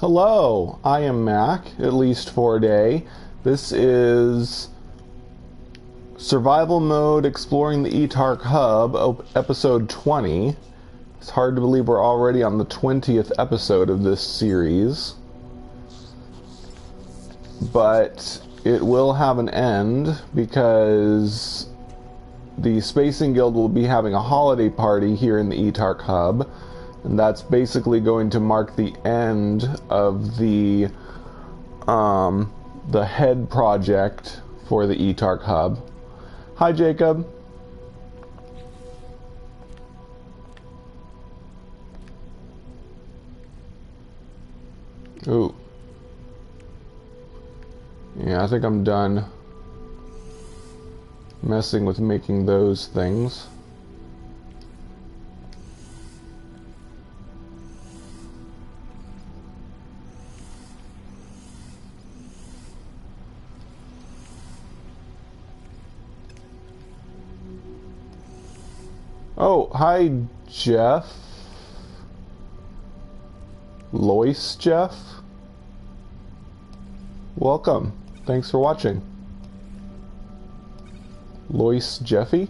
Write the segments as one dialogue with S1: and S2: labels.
S1: Hello, I am Mac, at least for a day. This is Survival Mode Exploring the ETARC Hub, episode 20. It's hard to believe we're already on the 20th episode of this series. But it will have an end because the Spacing Guild will be having a holiday party here in the ETARC Hub. And that's basically going to mark the end of the head project for the ETARC Hub. Hi, Jacob. Ooh. Yeah, I think I'm done messing with making those things. Oh, hi, Jeff. Lois Jeff. Welcome. Thanks for watching. Lois Jeffy?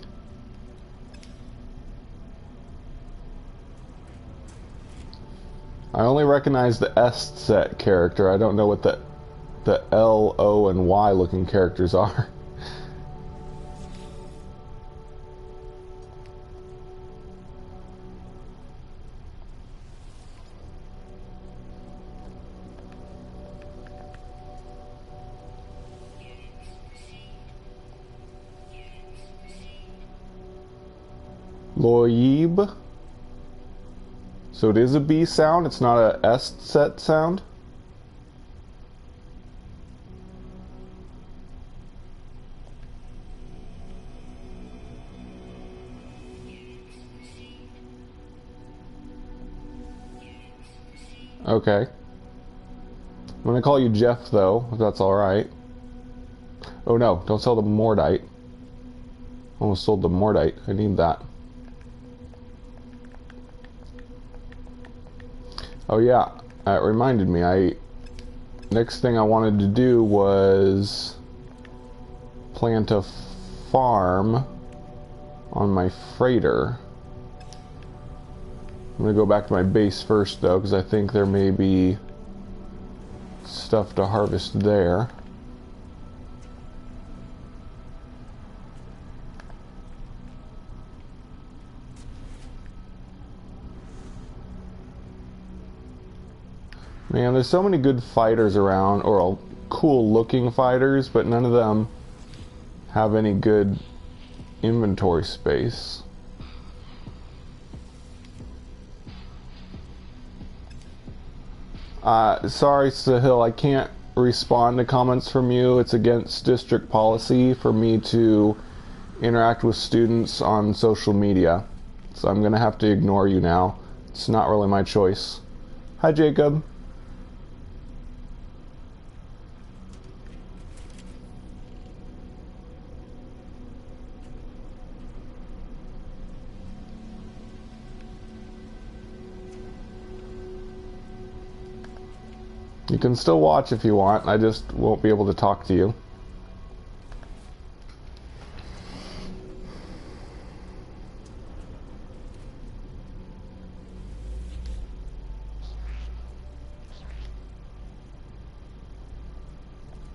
S1: I only recognize the S set character. I don't know what the L, O, and Y looking characters are. Loyib. So it is a B sound, it's not a S set sound. Okay. I'm gonna call you Jeff though, if that's alright. Oh no, don't sell the Mordite. Almost sold the Mordite, I need that. Oh yeah, it reminded me, next thing I wanted to do was plant a farm on my freighter. I'm gonna go back to my base first though, because I think there may be stuff to harvest there. Man, there's so many good fighters around, or cool looking fighters, but none of them have any good inventory space. Sorry, Sahil, I can't respond to comments from you. It's against district policy for me to interact with students on social media. So I'm gonna have to ignore you now. It's not really my choice. Hi, Jacob. You can still watch if you want, I just won't be able to talk to you.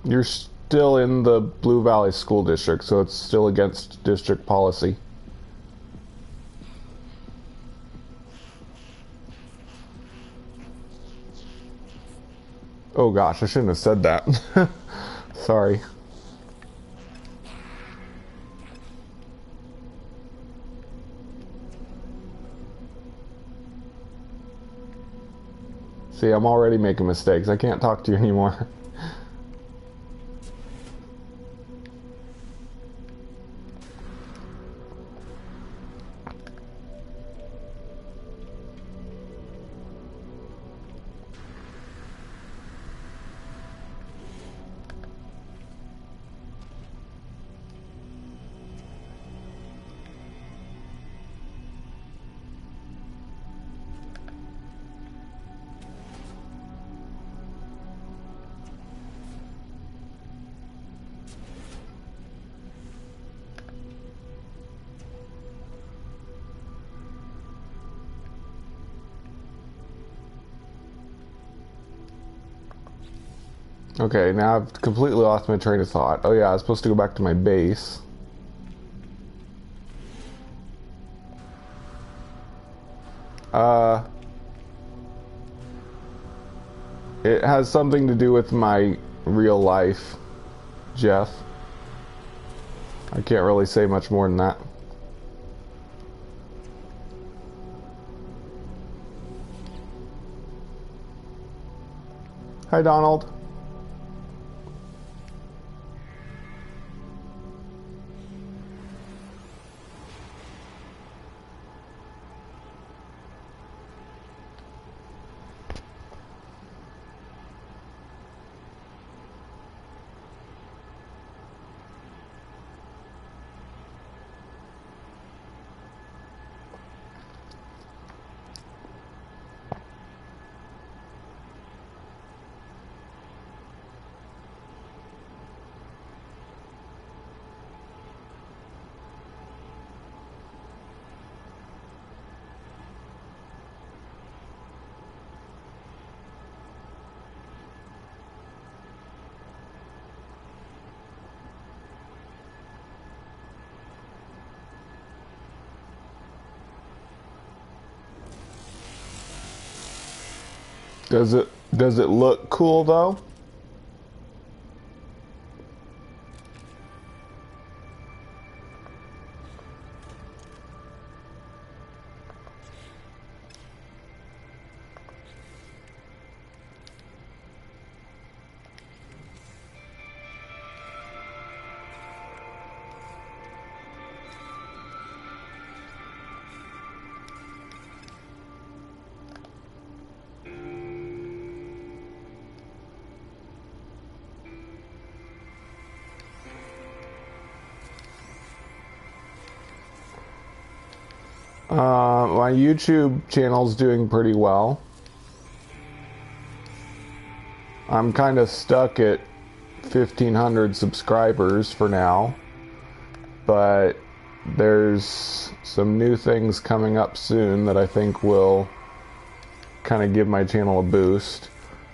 S1: You're still in the Blue Valley School District, so it's still against district policy. Oh gosh, I shouldn't have said that. Sorry. See, I'm already making mistakes. I can't talk to you anymore. Okay, now I've completely lost my train of thought. Oh yeah, I was supposed to go back to my base. It has something to do with my real life, Jeff. I can't really say much more than that. Hi, Donald. Does it look cool though? My YouTube channel's doing pretty well. I'm kind of stuck at 1,500 subscribers for now, but there's some new things coming up soon that I think will kind of give my channel a boost.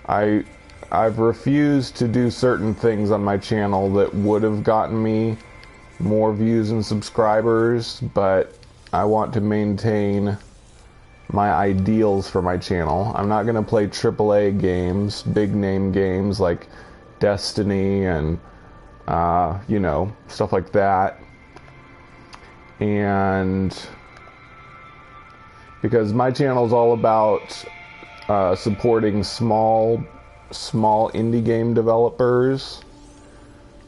S1: I've refused to do certain things on my channel that would have gotten me more views and subscribers, but I want to maintain my ideals for my channel. I'm not going to play AAA games, big name games like Destiny and, you know, stuff like that. And because my channel is all about supporting small indie game developers,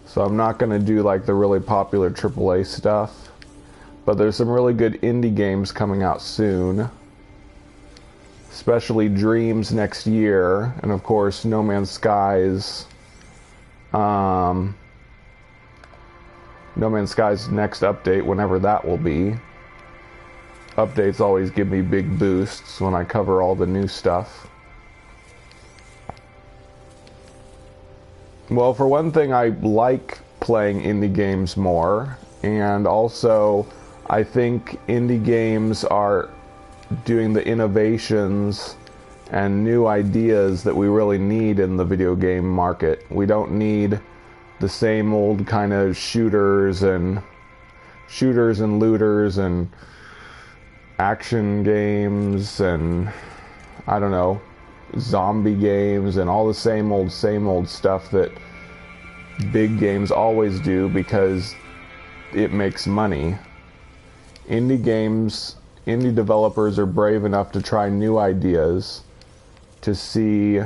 S1: so I'm not going to do like the really popular AAA stuff. But there's some really good indie games coming out soon, especially Dreams next year, and of course No Man's Sky's No Man's Sky's next update, whenever that will be. Updates always give me big boosts when I cover all the new stuff. Well, for one thing, I like playing indie games more, and also I think indie games are doing the innovations and new ideas that we really need in the video game market. We don't need the same old kind of shooters and looters and action games and, I don't know, zombie games and all the same old stuff that big games always do because it makes money. Indie developers are brave enough to try new ideas to see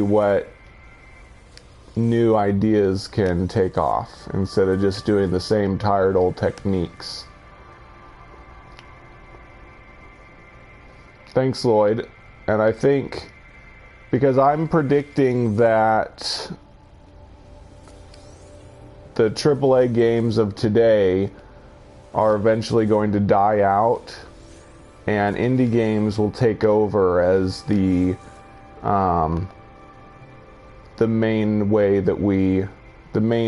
S1: what new ideas can take off instead of just doing the same tired old techniques. Thanks, Lloyd. And I think because I'm predicting that the AAA games of today are eventually going to die out, and indie games will take over as the main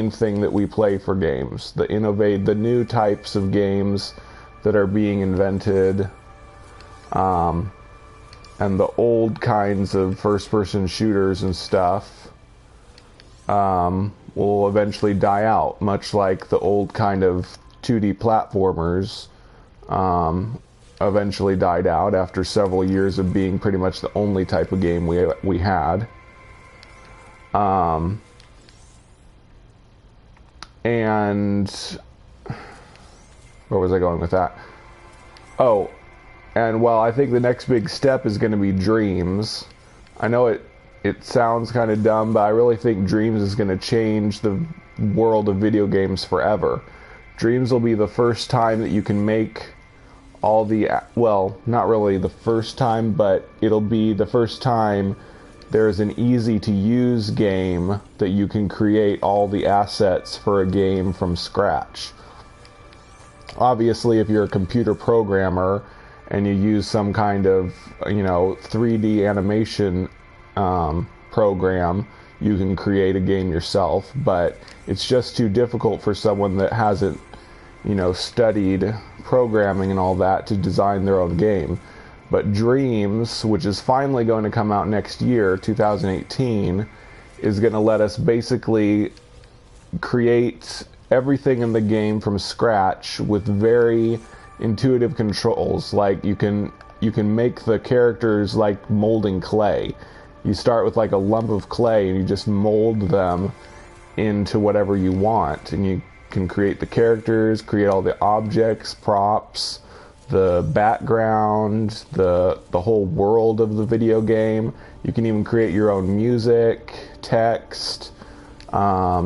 S1: thing that we play for games. The new types of games that are being invented. and the old kinds of first-person shooters and stuff will eventually die out, much like the old kind of 2D platformers eventually died out after several years of being pretty much the only type of game we had. And where was I going with that? Oh, and well, I think the next big step is going to be Dreams. I know it sounds kind of dumb, but I really think Dreams is going to change the world of video games forever. Dreams will be the first time that you can make all the, well, not really the first time, but it'll be the first time there's an easy to use game that you can create all the assets for a game from scratch. Obviously, if you're a computer programmer and you use some kind of, 3D animation program, you can create a game yourself, but it's just too difficult for someone that hasn't, studied programming and all that to design their own game. But Dreams, which is finally going to come out next year, 2018, is going to let us basically create everything in the game from scratch with very intuitive controls. Like you can make the characters like molding clay. You start with like a lump of clay and you just mold them into whatever you want, and you can create the characters, create all the objects, props, the background, the whole world of the video game. You can even create your own music, text,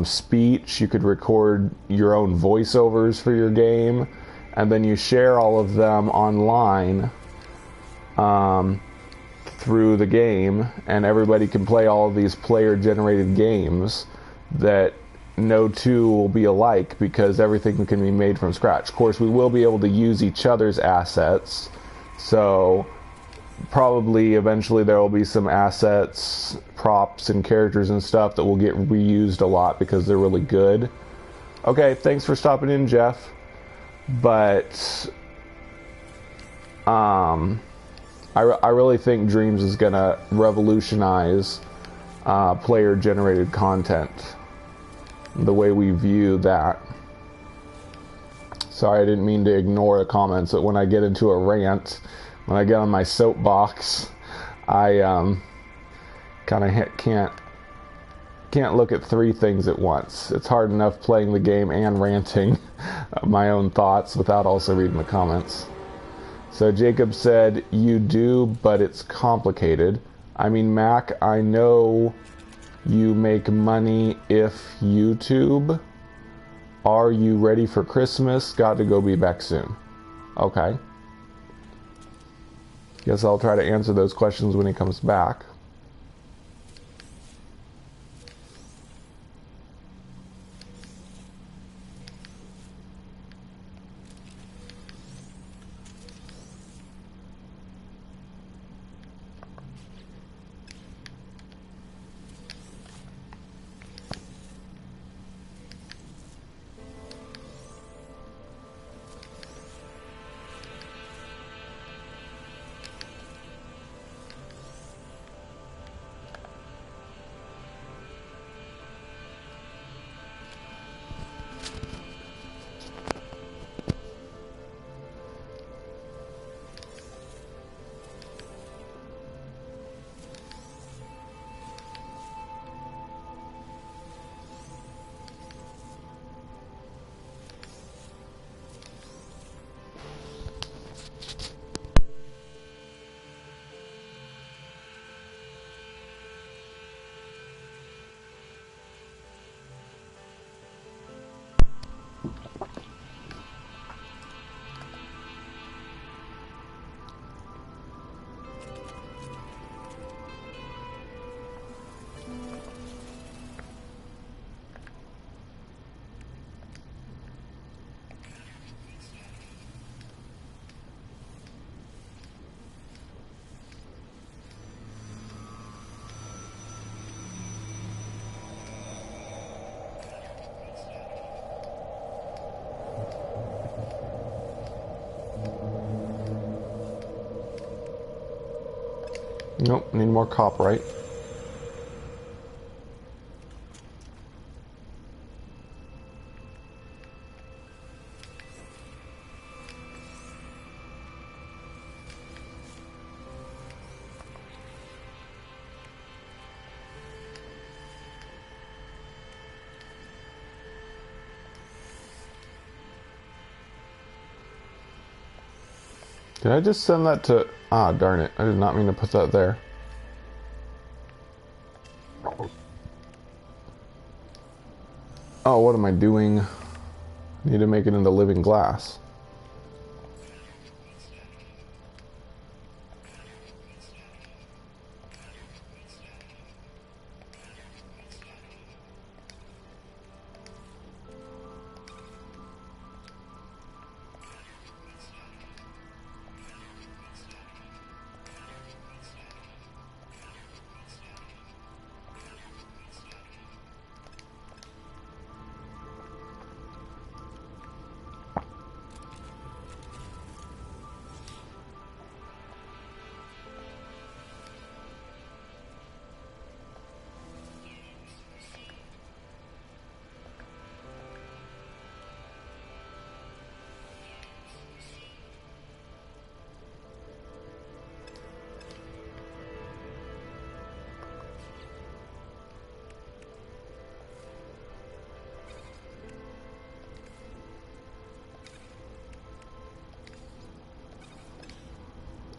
S1: speech. You could record your own voiceovers for your game, and then you share all of them online through the game, and everybody can play all of these player-generated games that no two will be alike because everything can be made from scratch. Of course, we will be able to use each other's assets, so probably eventually there will be some assets, props, and characters and stuff that will get reused a lot because they're really good. Okay, thanks for stopping in, Jeff. But I really think Dreams is going to revolutionize player-generated content, the way we view that. Sorry, I didn't mean to ignore the comments, but when I get into a rant, when I get on my soapbox, I kind of can't look at three things at once. It's hard enough playing the game and ranting my own thoughts without also reading the comments. So Jacob said, you do, but it's complicated. I mean, Mac, I know you make money if YouTube. Are you ready for Christmas? Got to go be back soon. Okay. Guess I'll try to answer those questions when he comes back. Nope, need more copyright. Did I just send that to... Ah, darn it. I did not mean to put that there. Oh, what am I doing? I need to make it into living glass.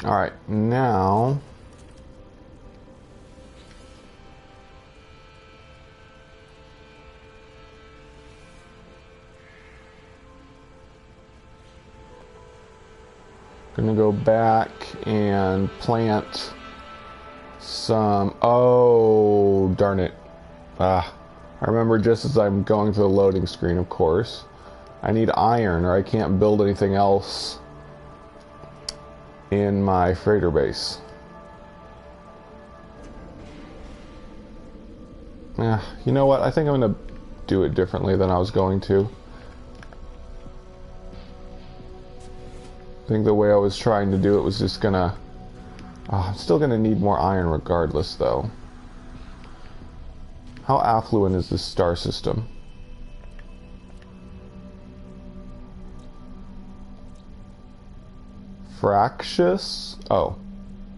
S1: Alright, now... gonna go back and plant some... Oh, darn it. I remember just as I'm going through the loading screen, of course. I need iron or I can't build anything else in my freighter base. You know what? I think I'm gonna do it differently than I was going to. I think the way I was trying to do it was just gonna... I'm still gonna need more iron regardless, though. How affluent is this star system? Fractious? Oh.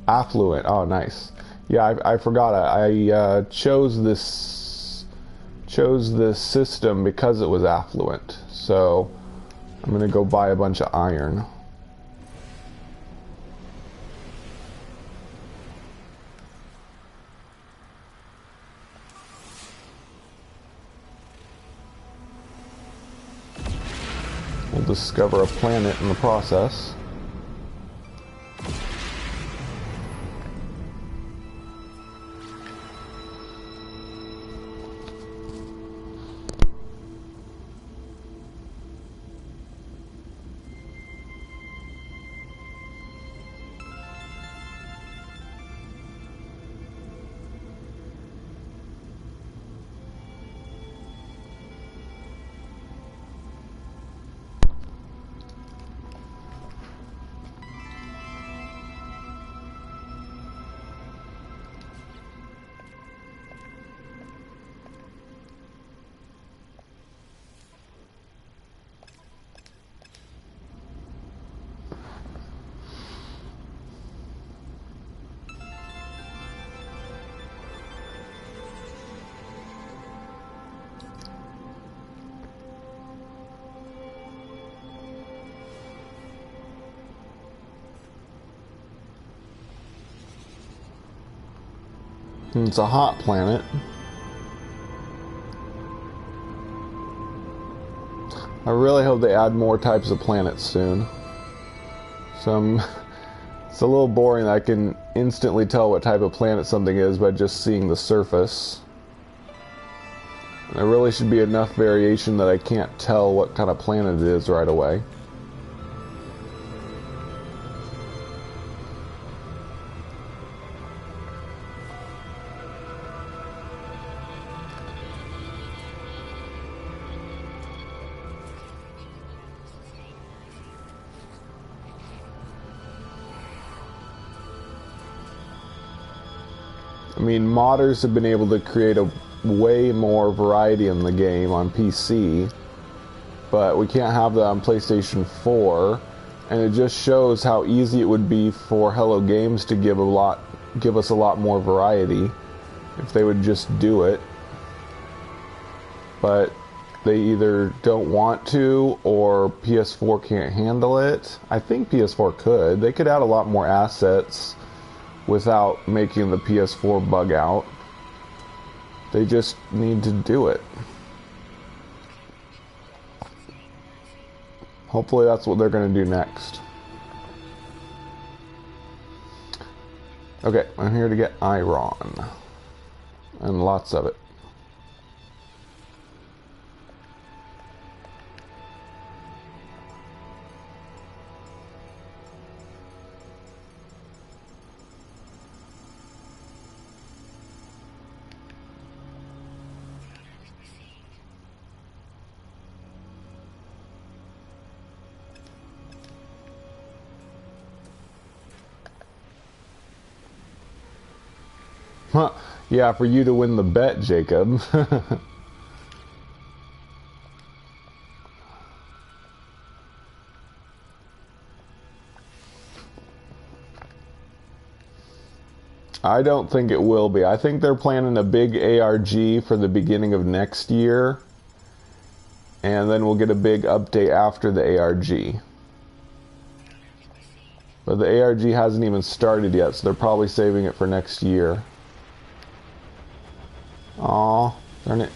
S1: Affluent. Oh, nice. Yeah, I forgot. I chose this system because it was affluent. So I'm gonna go buy a bunch of iron. We'll discover a planet in the process. It's a hot planet. I really hope they add more types of planets soon. It's a little boring that I can instantly tell what type of planet something is by just seeing the surface. There really should be enough variation that I can't tell what kind of planet it is right away. I mean, modders have been able to create a way more variety in the game on PC, but we can't have that on PlayStation 4, and it just shows how easy it would be for Hello Games to give us a lot more variety if they would just do it. But they either don't want to, or PS4 can't handle it. I think PS4 could. They could add a lot more assets without making the PS4 bug out. They just need to do it. Hopefully that's what they're going to do next. Okay, I'm here to get iron. And lots of it. Huh. Yeah, for you to win the bet, Jacob. I don't think it will be. I think they're planning a big ARG for the beginning of next year, and then we'll get a big update after the ARG. But the ARG hasn't even started yet, so they're probably saving it for next year. Aw, darn it.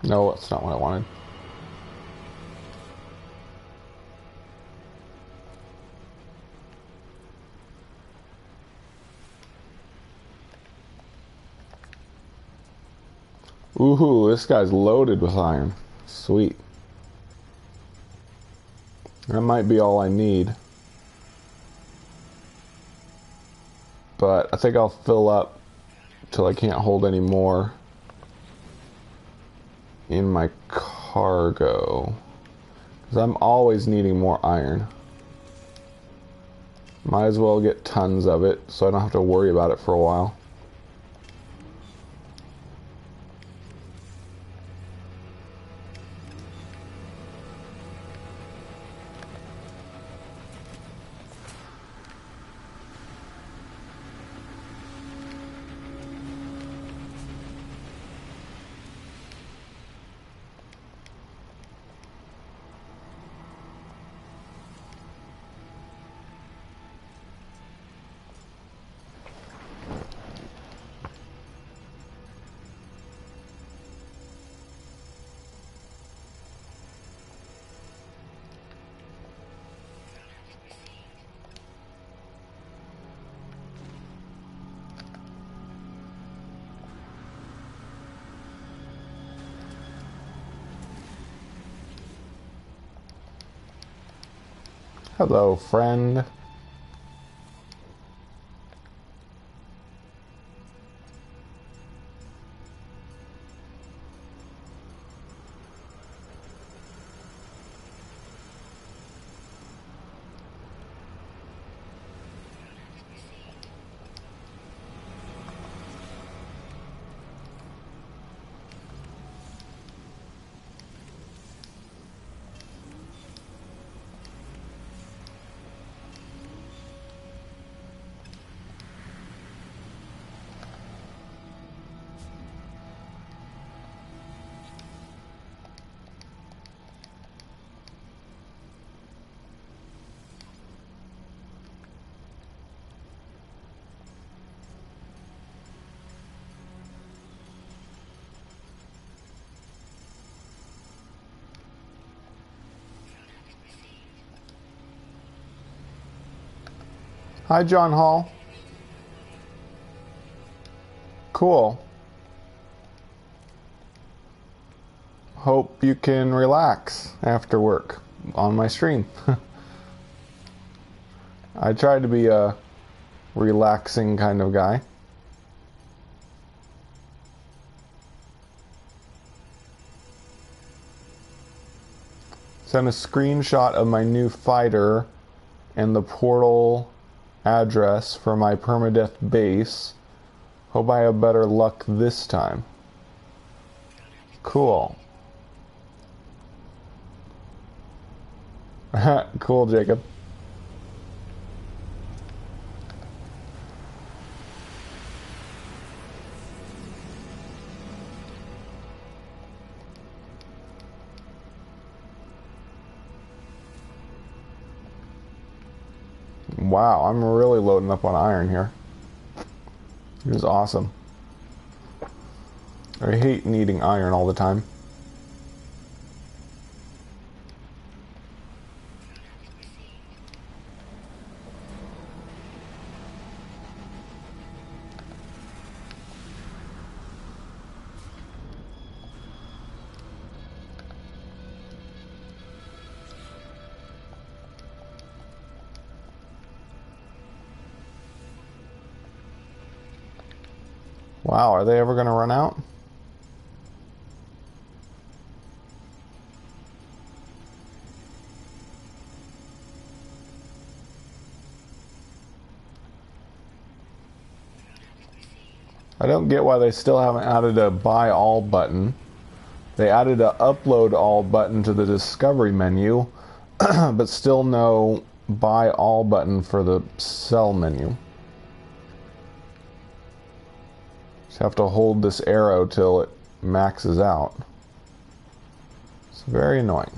S1: No, that's not what I wanted. Ooh, this guy's loaded with iron. Sweet. That might be all I need. But I think I'll fill up till I can't hold any more in my cargo, because I'm always needing more iron. Might as well get tons of it so I don't have to worry about it for a while. Hello, friend. Hi, John Hall. Cool. Hope you can relax after work on my stream. I try to be a relaxing kind of guy. Sent a screenshot of my new fighter and the portal address for my permadeath base. Hope I have better luck this time. Cool. Cool, Jacob. Wow, I'm really loading up on iron here. It is awesome. I hate needing iron all the time. Wow, are they ever going to run out? I don't get why they still haven't added a buy all button. They added a upload all button to the discovery menu, but still no buy all button for the sell menu. Just have to hold this arrow till it maxes out. It's very annoying.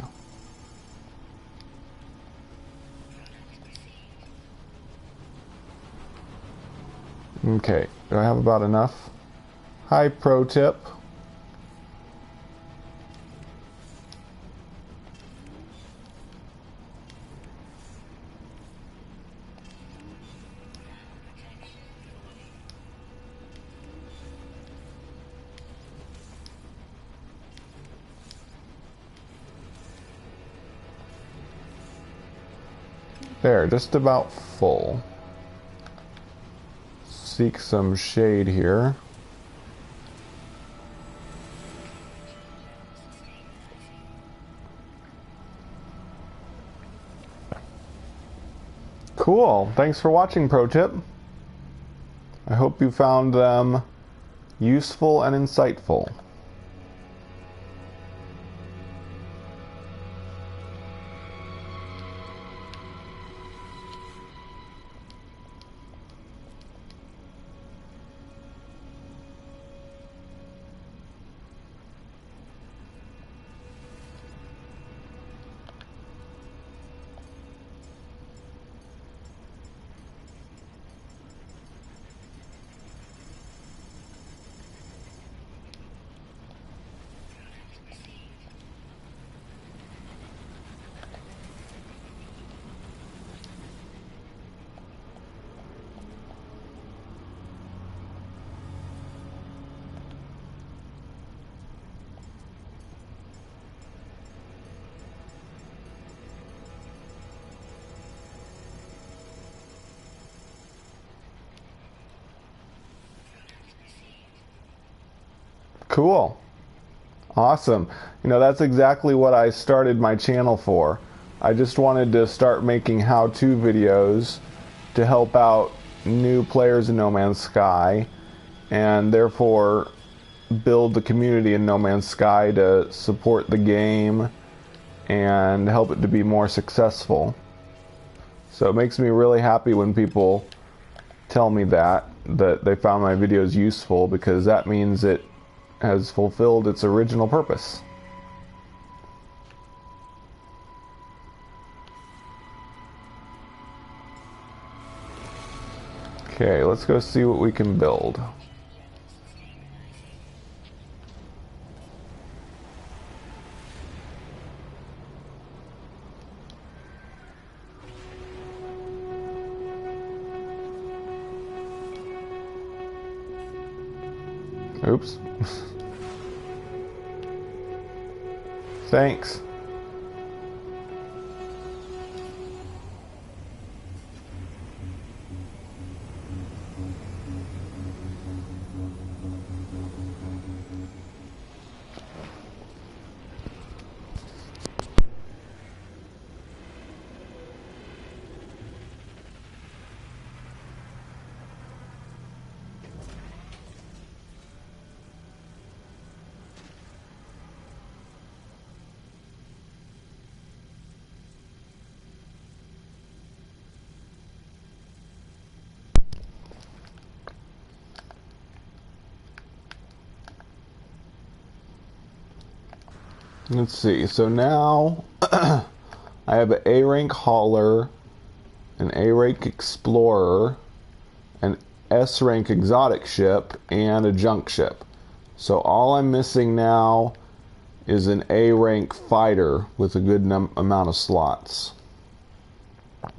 S1: Okay, do I have about enough? Hi, pro tip. There, just about full. Seek some shade here. Cool. Thanks for watching, Pro Tip. I hope you found them useful and insightful. Cool. Awesome. You know, that's exactly what I started my channel for. I just wanted to start making how-to videos to help out new players in No Man's Sky, and therefore build the community in No Man's Sky to support the game and help it to be more successful. So it makes me really happy when people tell me that they found my videos useful, because that means it has fulfilled its original purpose. Okay, let's go see what we can build. Oops. Thanks. Let's see, so now I have an A-rank hauler, an A-rank explorer, an S-rank exotic ship, and a junk ship. So all I'm missing now is an A-rank fighter with a good amount of slots.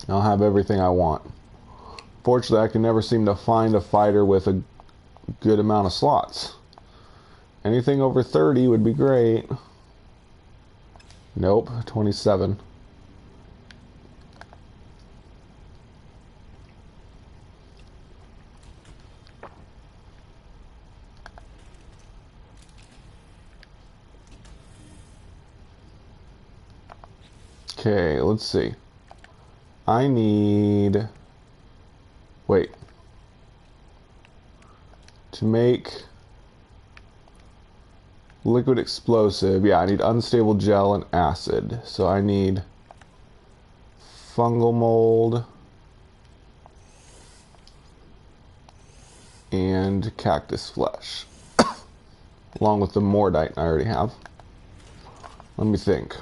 S1: I'll have everything I want. Fortunately, I can never seem to find a fighter with a good amount of slots. Anything over 30 would be great. Nope, 27. Okay, let's see. I need... Wait. To make... liquid explosive, yeah, I need unstable gel and acid. So I need fungal mold and cactus flesh, along with the mordite I already have. Let me think.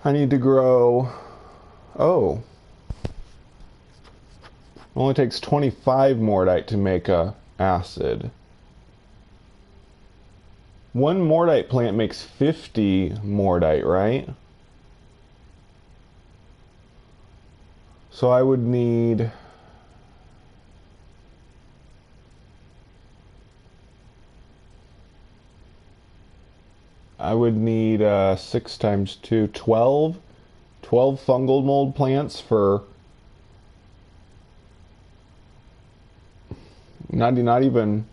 S1: I need to grow... Oh. It only takes 25 mordite to make a acid. One mordite plant makes 50 mordite, right? So I would need... I would need 6 times 2, 12. 12 fungal mold plants for... Not even...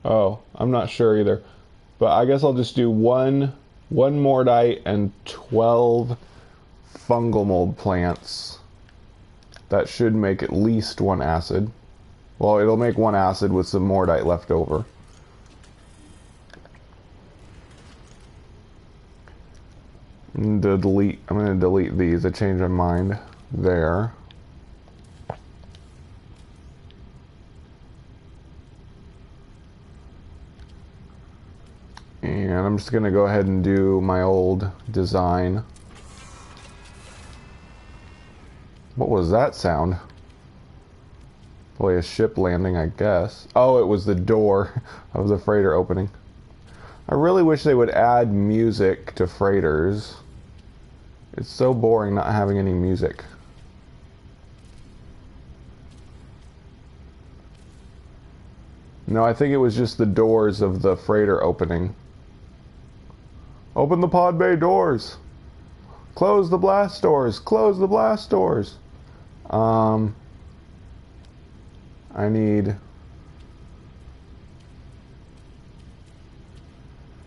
S1: Oh, I'm not sure either. But I guess I'll just do one mordite and 12 fungal mold plants. That should make at least 1 acid. Well, it'll make 1 acid with some mordite left over. I'm going to delete these. I changed my mind there. And I'm just going to go ahead and do my old design. What was that sound? Probably a ship landing, I guess. Oh, it was the door of the freighter opening. I really wish they would add music to freighters. It's so boring not having any music. No, I think it was just the doors of the freighter opening. Open the pod bay doors. Close the blast doors. Close the blast doors. I need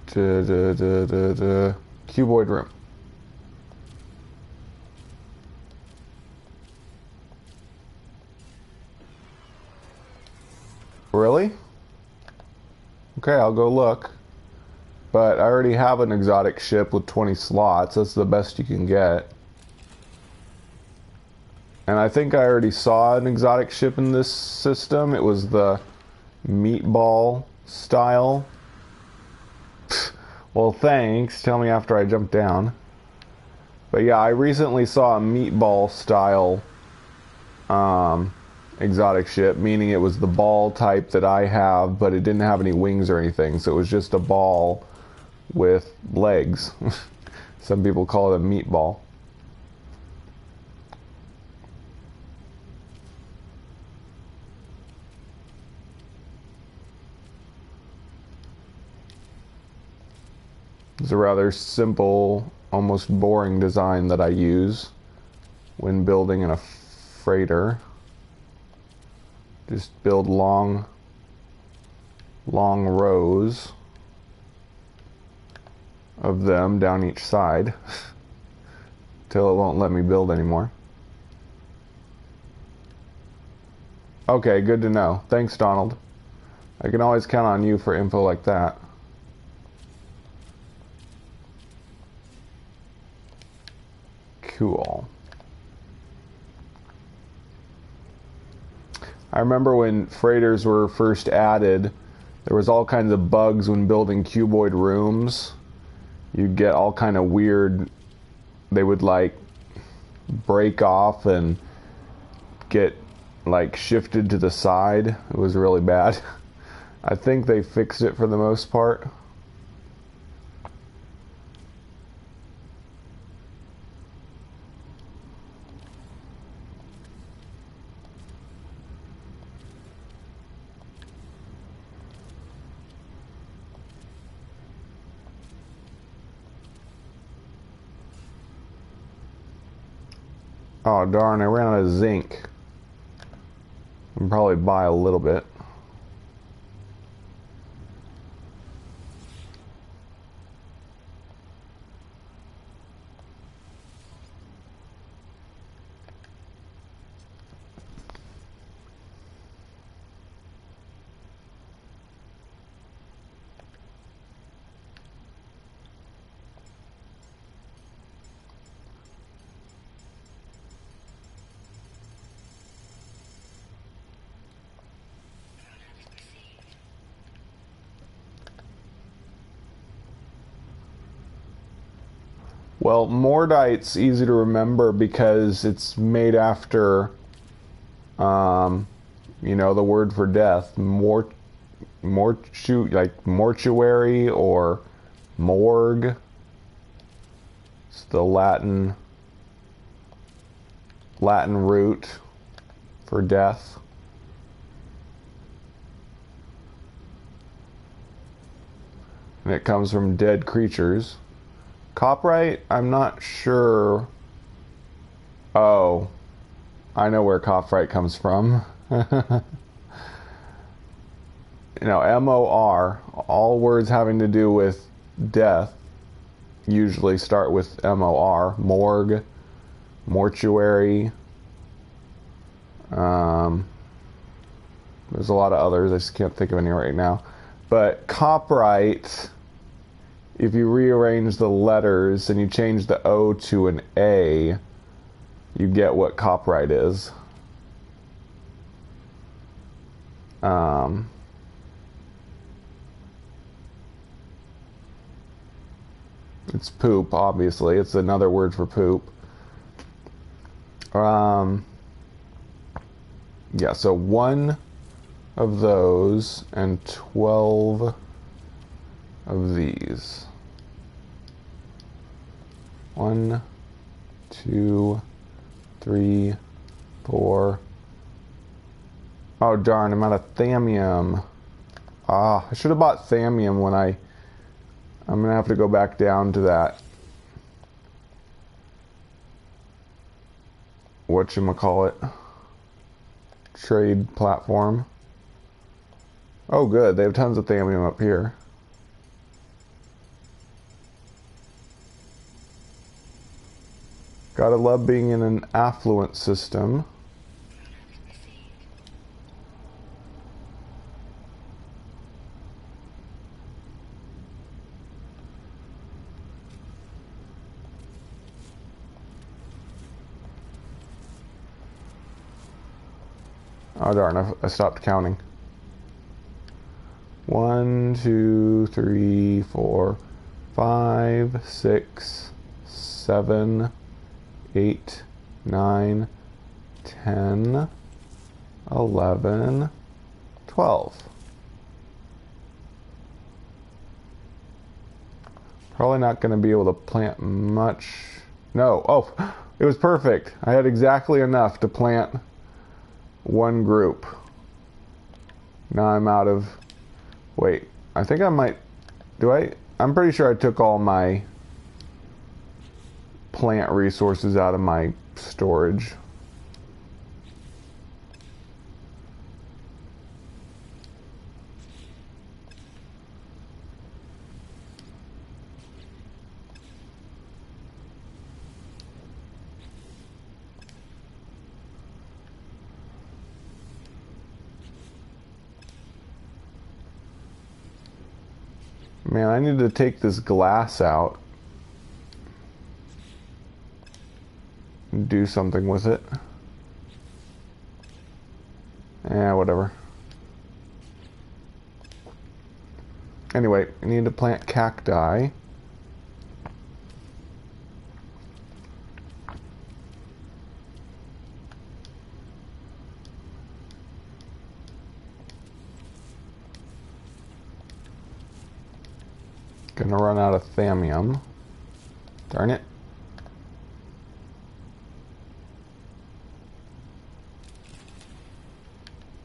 S1: cuboid room. Really? Okay, I'll go look. But I already have an exotic ship with 20 slots. That's the best you can get. And I think I already saw an exotic ship in this system. It was the meatball style. Well, thanks. Tell me after I jump down. But yeah, I recently saw a meatball style exotic ship, meaning it was the ball type that I have, but it didn't have any wings or anything. So it was just a ball with legs. Some people call it a meatball. It's a rather simple, almost boring design that I use when building in a freighter. Just build long rows of them down each side till it won't let me build anymore. Okay, good to know. Thanks, Donald. I can always count on you for info like that. Cool. I remember when freighters were first added, there was all kinds of bugs when building cuboid rooms. You'd get all kind of weird, they would like break off and get like shifted to the side. It was really bad. I think they fixed it for the most part. Oh darn, I ran out of zinc. I'll probably buy a little bit. Well, Mordite's easy to remember because it's made after, you know, the word for death. Like mortuary or morgue. It's the Latin root for death. And it comes from dead creatures. Copyright, I'm not sure. Oh, I know where copyright comes from. You know, M-O-R, all words having to do with death usually start with M-O-R. Morgue, mortuary. There's a lot of others, I just can't think of any right now. But copyright, if you rearrange the letters and you change the O to an A, you get what copyright is. It's poop, obviously. It's another word for poop. Yeah, so 1 of those and 12 of these. 1, 2, 3, 4. Oh darn, I'm out of thallium. Ah, I should have bought thallium when I'm gonna have to go back down to that. Whatchamacallit? Trade platform. Oh good, they have tons of thallium up here. Gotta love being in an affluent system. Oh darn, I stopped counting. 1, 2, 3, 4, 5, 6, 7, 8, 9, 10, 11, 12. Probably not going to be able to plant much. No. Oh, it was perfect. I had exactly enough to plant one group. Now I'm out of... Wait, I think I might... I'm pretty sure I took all my plant resources out of my storage. Man, I need to take this glass out and do something with it. Yeah, whatever. Anyway, I need to plant cacti. Gonna run out of thamium. Darn it.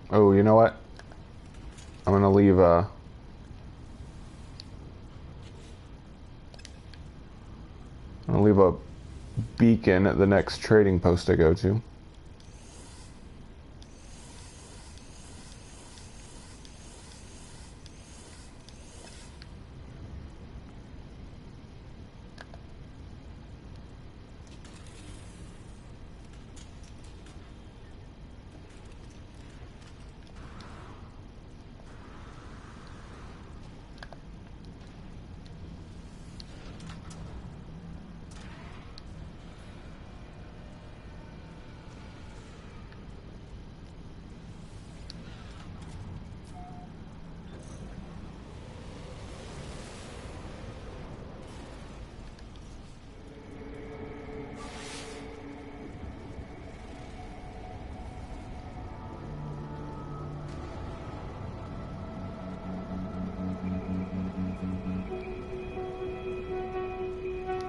S1: Oh, you know what? I'm gonna leave a... I'm gonna leave a beacon at the next trading post I go to.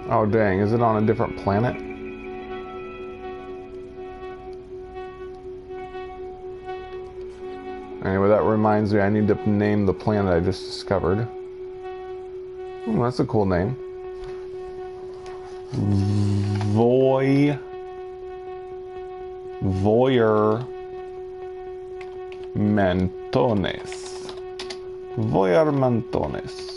S1: Oh dang, is it on a different planet? Anyway, that reminds me I need to name the planet I just discovered. Ooh, that's a cool name. Voyeur-Mentones. Voyeur-Mentones.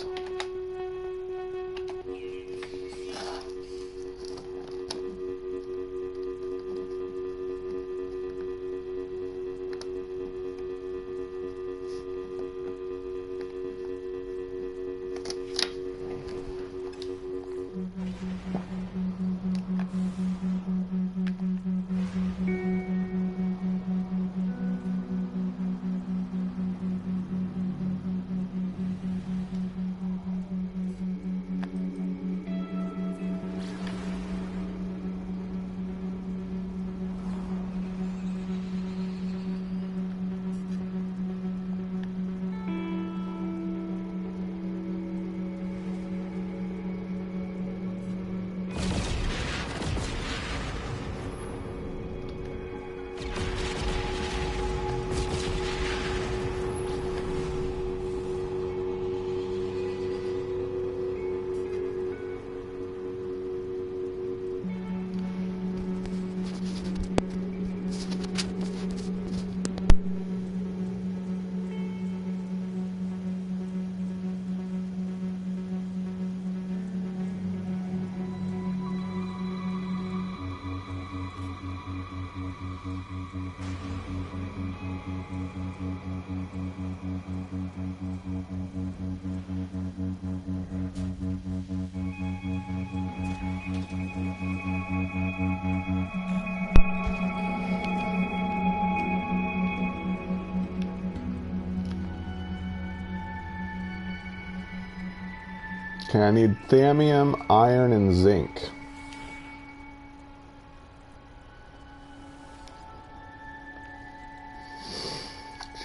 S1: Okay, I need thamium, iron, and zinc.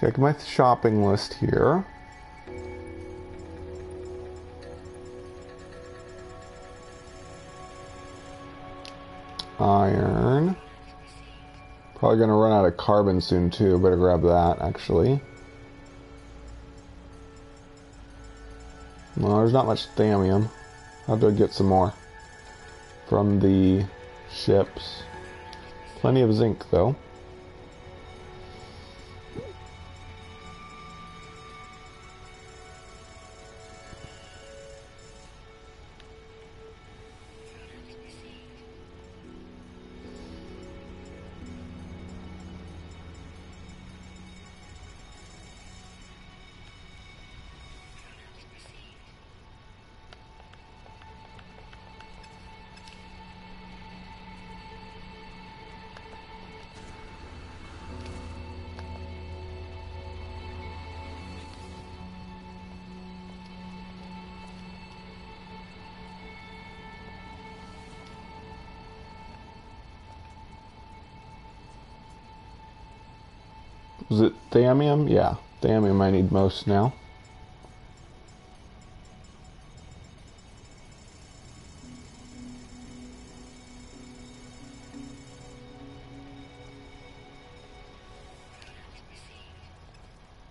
S1: Check my shopping list here. iron. Probably gonna run out of carbon soon too. Better grab that, actually. Well, there's not much thallium. How do I get some more? From the ships. Plenty of zinc, though. Was it thallium? Yeah, thallium I need most now.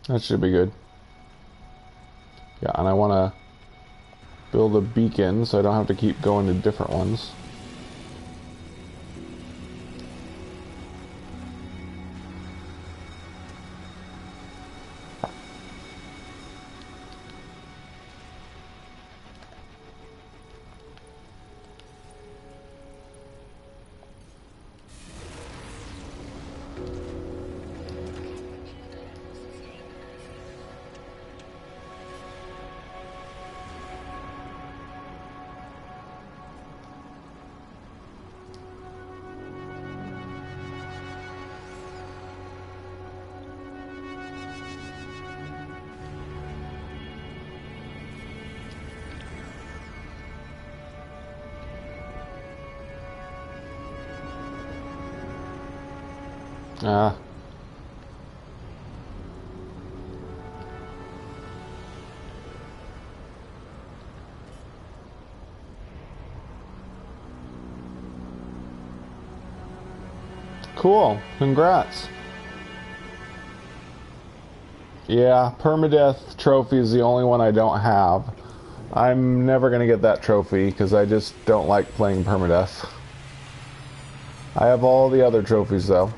S1: That should be good. Yeah, and I want to build a beacon so I don't have to keep going to different ones. Ah. Cool. Congrats. Yeah, permadeath trophy is the only one I don't have. I'm never going to get that trophy because I just don't like playing permadeath. I have all the other trophies though.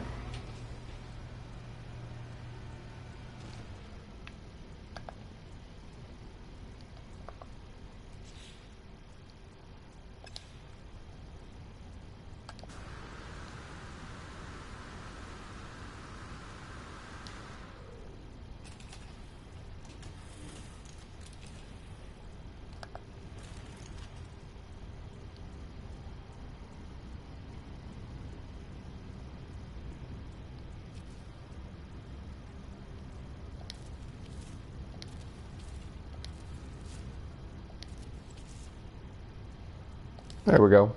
S1: There we go.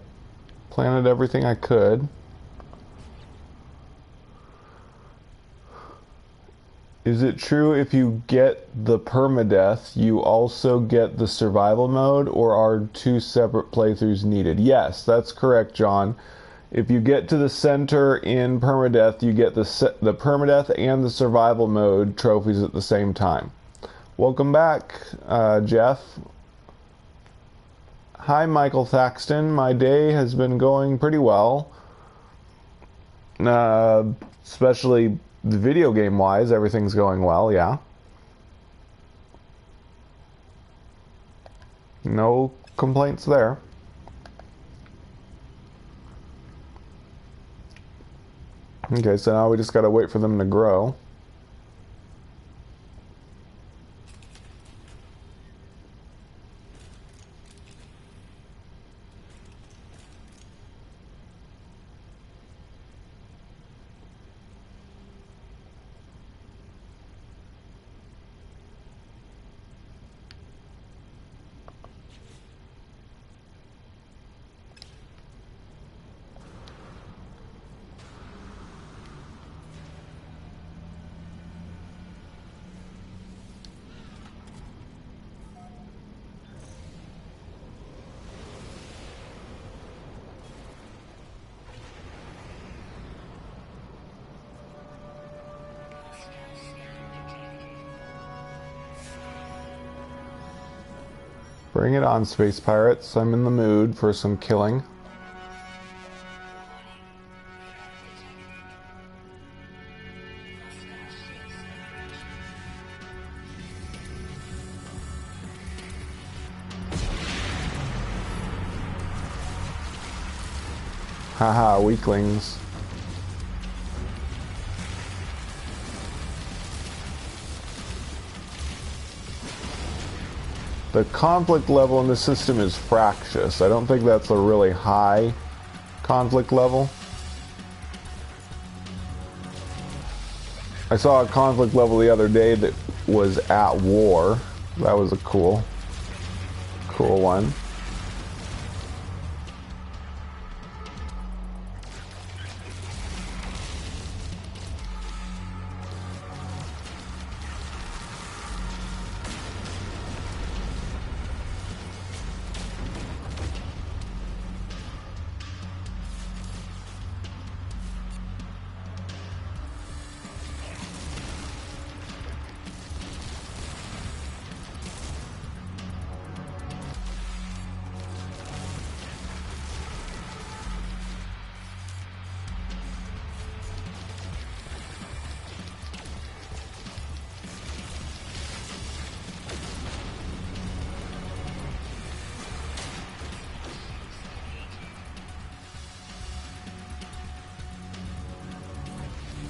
S1: Planted everything I could. Is it true if you get the permadeath, you also get the survival mode, or are two separate playthroughs needed? Yes, that's correct, John. If you get to the center in permadeath, you get the permadeath and the survival mode trophies at the same time. Welcome back, Jeff. Hi, Michael Thaxton. My day has been going pretty well. Especially video game wise, everything's going well, yeah. No complaints there. Okay, so now we just gotta wait for them to grow. Bring it on, space pirates. I'm in the mood for some killing. Haha, weaklings. The conflict level in the system is fractious. I don't think that's a really high conflict level. I saw a conflict level the other day that was at war. That was a cool one.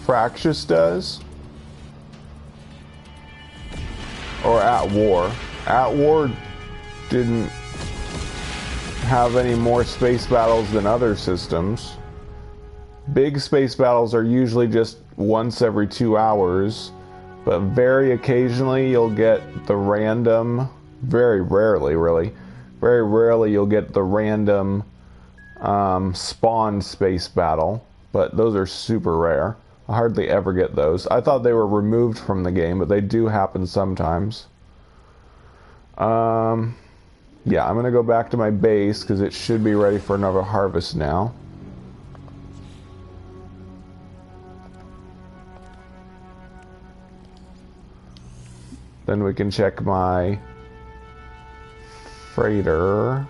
S1: Fractious does? Or at war? At war didn't have any more space battles than other systems. Big space battles are usually just once every 2 hours, but very occasionally you'll get the random, very rarely really, very rarely you'll get the random spawn space battle, but those are super rare. I hardly ever get those. I thought they were removed from the game, but they do happen sometimes. Yeah, I'm gonna go back to my base because it should be ready for another harvest now. Then we can check my freighter.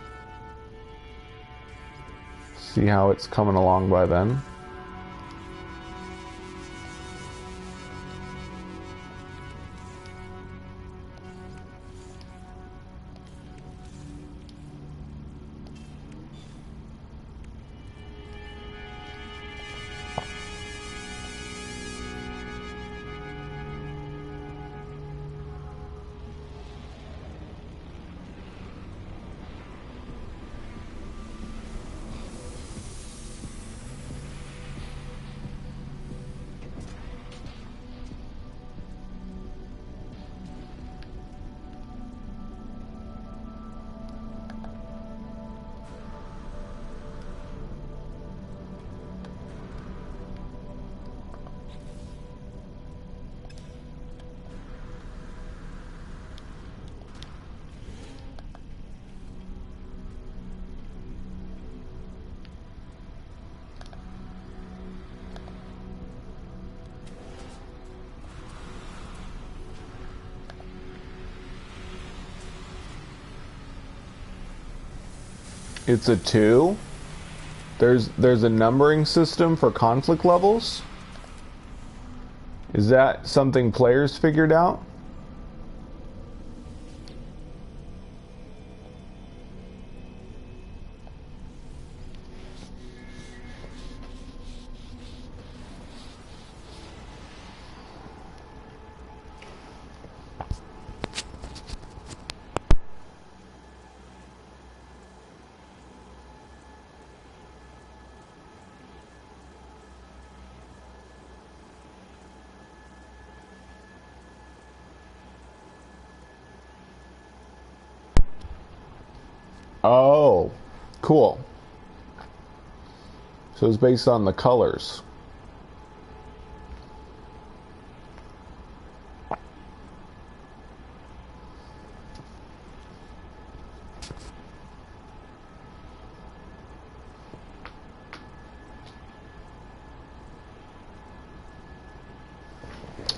S1: See how it's coming along by then. It's a 2. There's a numbering system for conflict levels. Is that something players figured out? Oh, cool. So it's based on the colors.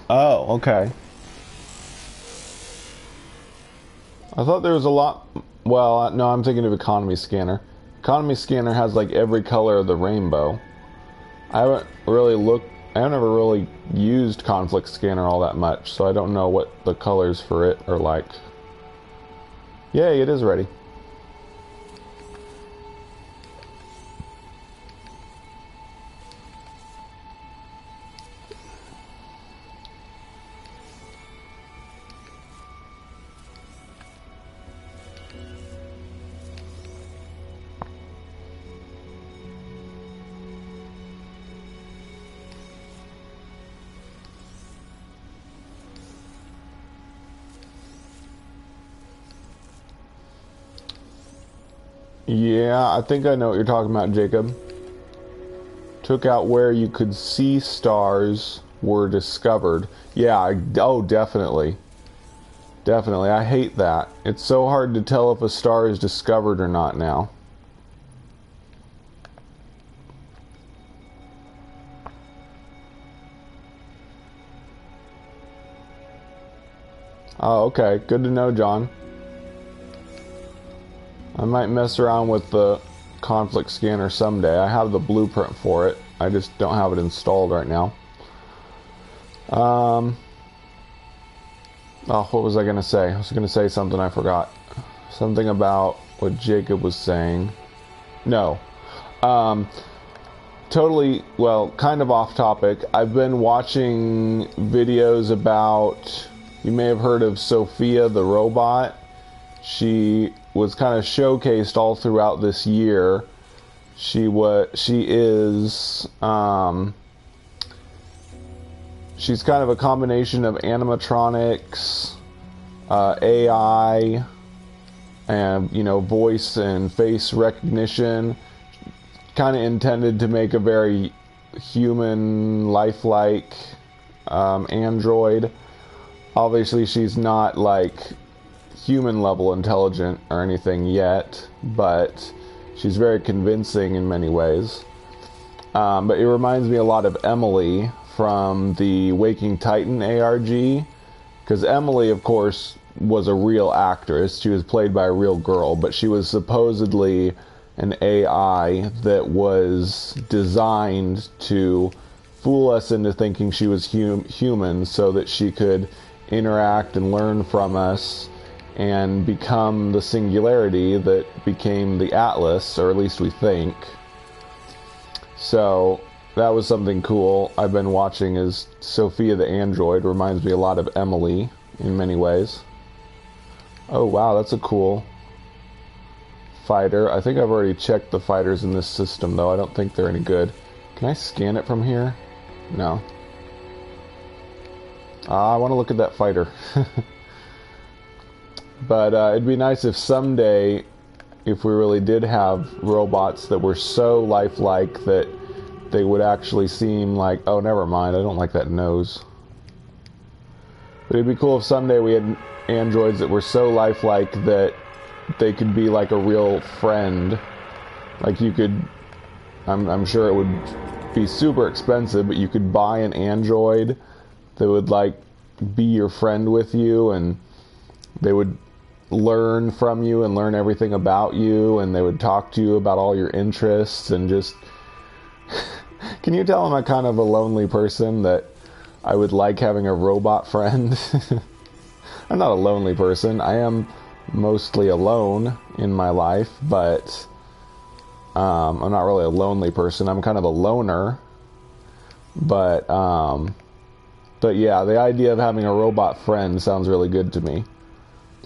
S1: Oh, okay. I thought there was a lot Well, no, I'm thinking of economy scanner. Economy scanner has like every color of the rainbow. I haven't ever really used conflict scanner all that much, so I don't know what the colors for it are like. Yay, it is ready. Yeah, I think I know what you're talking about, Jacob. Took out where you could see stars were discovered. Yeah, oh, definitely. Definitely. I hate that. It's so hard to tell if a star is discovered or not now. Oh, okay. Good to know, John. I might mess around with the conflict scanner someday. I have the blueprint for it. I just don't have it installed right now. Oh, what was I going to say? I was going to say something I forgot. Something about what Jacob was saying. No. Totally, well, kind of off topic. I've been watching videos about, you may have heard of Sophia the robot. She was kind of showcased all throughout this year. She's kind of a combination of animatronics, AI, and, you know, voice and face recognition. Kind of intended to make a very human, lifelike android. Obviously, she's not like human level intelligent or anything yet, but she's very convincing in many ways. But it reminds me a lot of Emily from the Waking Titan ARG, because Emily, of course, was a real actress. She was played by a real girl, but she was supposedly an AI that was designed to fool us into thinking she was human so that she could interact and learn from us and become the singularity that became the Atlas, or at least we think. So that was something cool I've been watching. Is Sophia the android. Reminds me a lot of Emily in many ways. Oh wow, that's a cool fighter. I think I've already checked the fighters in this system, though. I don't think they're any good. Can I scan it from here? No. I want to look at that fighter. But it'd be nice if someday, if we really did have robots that were so lifelike that they would actually seem like... Oh, never mind. I don't like that nose. But it'd be cool if someday we had androids that were so lifelike that they could be like a real friend. Like you could... I'm sure it would be super expensive, but you could buy an android that would like be your friend with you, and they would learn from you and learn everything about you, and they would talk to you about all your interests and just... Can you tell I'm a kind of a lonely person that I would like having a robot friend? I'm not a lonely person. I am mostly alone in my life, but I'm not really a lonely person. I'm kind of a loner. But yeah, the idea of having a robot friend sounds really good to me.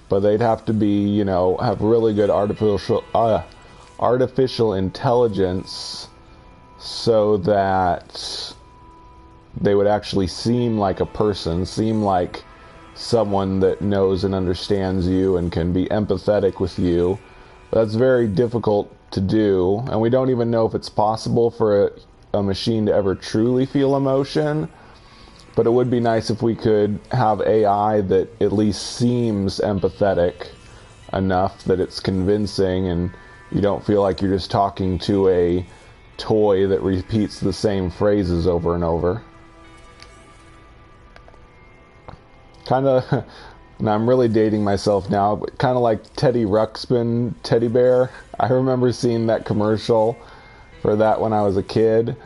S1: But they'd have to be, you know, have really good artificial intelligence so that they would actually seem like a person, seem like someone that knows and understands you and can be empathetic with you. That's very difficult to do, and we don't even know if it's possible for a machine to ever truly feel emotion. But it would be nice if we could have AI that at least seems empathetic enough that it's convincing and you don't feel like you're just talking to a toy that repeats the same phrases over and over. Kind of And I'm really dating myself now, but kind of like Teddy Ruxpin teddy bear. I remember seeing that commercial for that when I was a kid.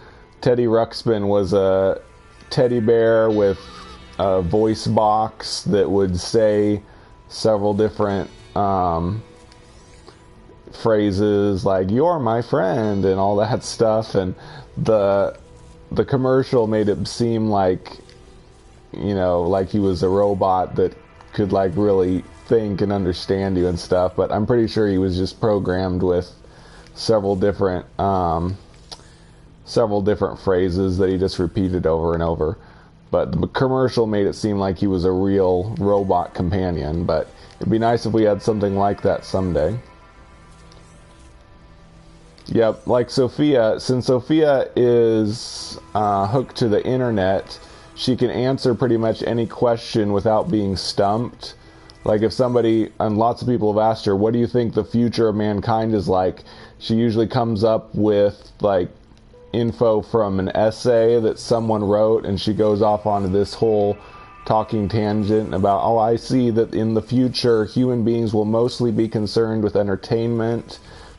S1: Teddy Ruxpin was a teddy bear with a voice box that would say several different phrases like "you're my friend" and all that stuff, and the commercial made it seem like, you know, like he was a robot that could like really think and understand you and stuff, but I'm pretty sure he was just programmed with several different phrases that he just repeated over and over. But the commercial made it seem like he was a real robot companion, but it'd be nice if we had something like that someday. Yep, like Sophia, since Sophia is hooked to the internet, she can answer pretty much any question without being stumped. Like if somebody, and lots of people have asked her, what do you think the future of mankind is like? She usually comes up with like info from an essay that someone wrote, and she goes off onto this whole talking tangent about, oh, I see that in the future human beings will mostly be concerned with entertainment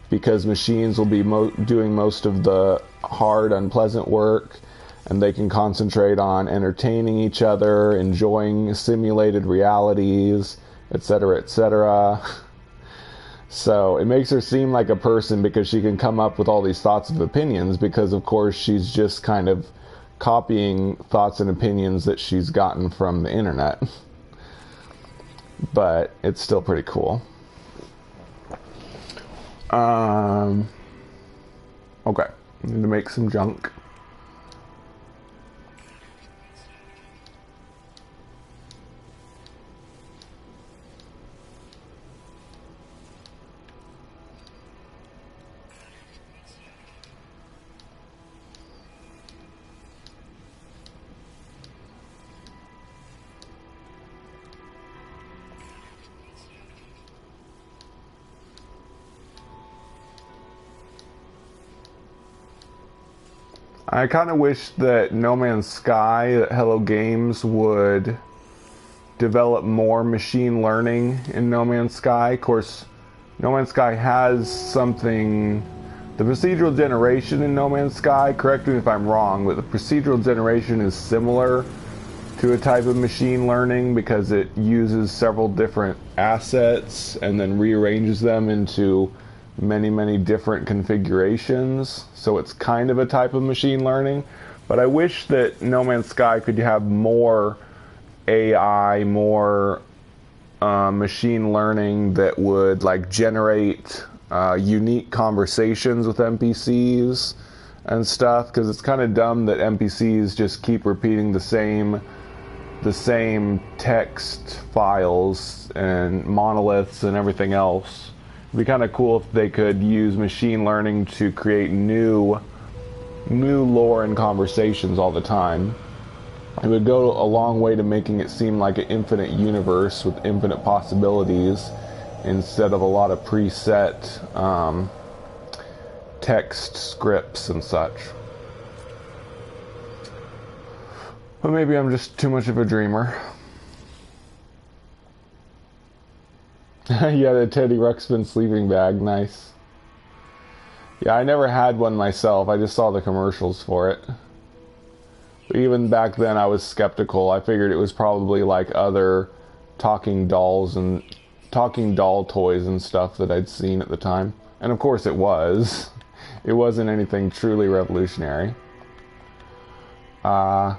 S1: because machines will be doing most of the hard, unpleasant work, and they can concentrate on entertaining each other, enjoying simulated realities, etc., etc. So it makes her seem like a person because she can come up with all these thoughts and opinions, because of course she's just kind of copying thoughts and opinions that she's gotten from the internet. But it's still pretty cool. Okay, need to make some junk. I kind of wish that No Man's Sky, that Hello Games would develop more machine learning in No Man's Sky. Of course, No Man's Sky has something... The procedural generation in No Man's Sky, correct me if I'm wrong, but the procedural generation is similar to a type of machine learning because it uses several different assets and then rearranges them into many different configurations, so it's kind of a type of machine learning. But I wish that No Man's Sky could have more AI, more machine learning that would like generate unique conversations with NPCs and stuff, because it's kind of dumb that NPCs just keep repeating the same text files and monoliths and everything else. It'd be kind of cool if they could use machine learning to create new lore and conversations all the time. It would go a long way to making it seem like an infinite universe with infinite possibilities instead of a lot of preset text scripts and such. But maybe I'm just too much of a dreamer. Yeah, the Teddy Ruxpin sleeping bag, nice. Yeah, I never had one myself, I just saw the commercials for it. But even back then I was skeptical. I figured it was probably like other talking dolls and talking doll toys and stuff that I'd seen at the time. And of course it was. It wasn't anything truly revolutionary. Yeah.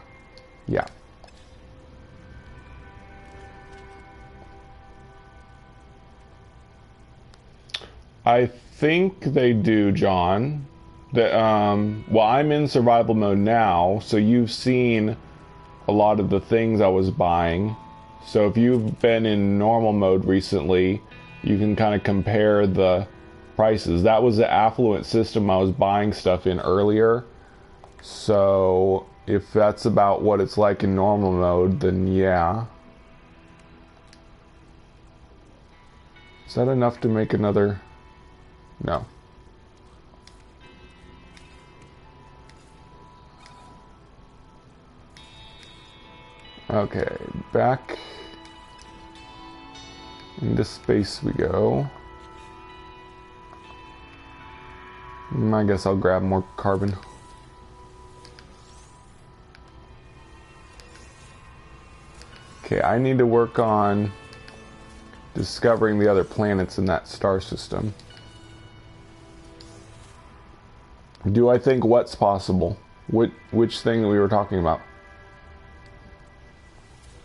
S1: I think they do, John. That well, I'm in survival mode now, so you've seen a lot of the things I was buying. So if you've been in normal mode recently, you can kind of compare the prices. That was the affluent system I was buying stuff in earlier. So if that's about what it's like in normal mode, then yeah. Is that enough to make another? No. Okay, back. Into space we go. I guess I'll grab more carbon. Okay, I need to work on discovering the other planets in that star system. Do I think what's possible? Which thing that we were talking about?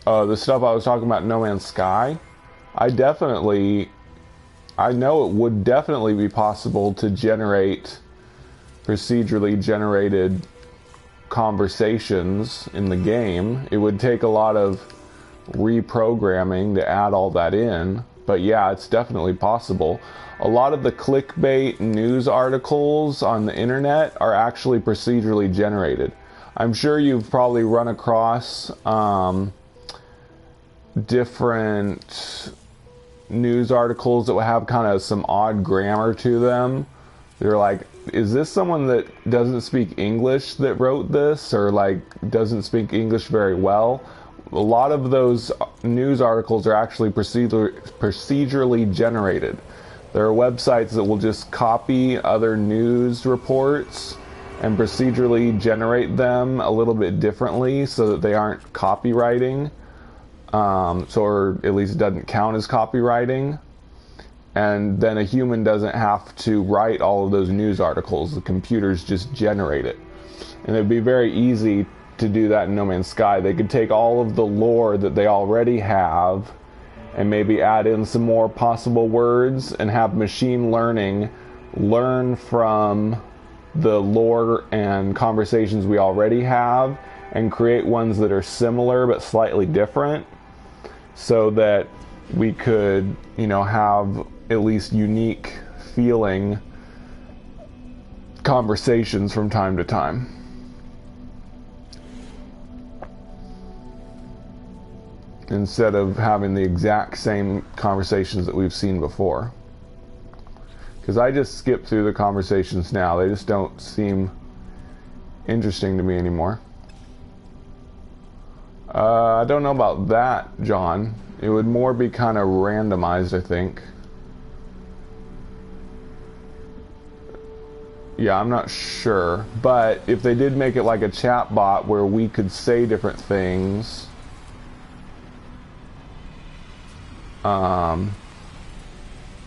S1: The stuff I was talking about in No Man's Sky? I know it would definitely be possible to generate procedurally generated conversations in the game. It would take a lot of reprogramming to add all that in, but yeah, it's definitely possible. A lot of the clickbait news articles on the internet are actually procedurally generated. I'm sure you've probably run across different news articles that will have kind of some odd grammar to them. They're like, is this someone that doesn't speak English that wrote this, or like doesn't speak English very well? A lot of those news articles are actually procedurally generated. There are websites that will just copy other news reports and procedurally generate them a little bit differently so that they aren't copywriting. Or at least it doesn't count as copywriting. And then a human doesn't have to write all of those news articles. The computers just generate it. And it'd be very easy to do that in No Man's Sky. They could take all of the lore that they already have and maybe add in some more possible words and have machine learning learn from the lore and conversations we already have and create ones that are similar but slightly different, so that we could, have at least unique feeling conversations from time to time. Instead of having the exact same conversations that we've seen before. Because I just skip through the conversations now. They just don't seem interesting to me anymore. I don't know about that, John. It would more be kind of randomized, I think. Yeah, I'm not sure. But if they did make it like a chat bot where we could say different things,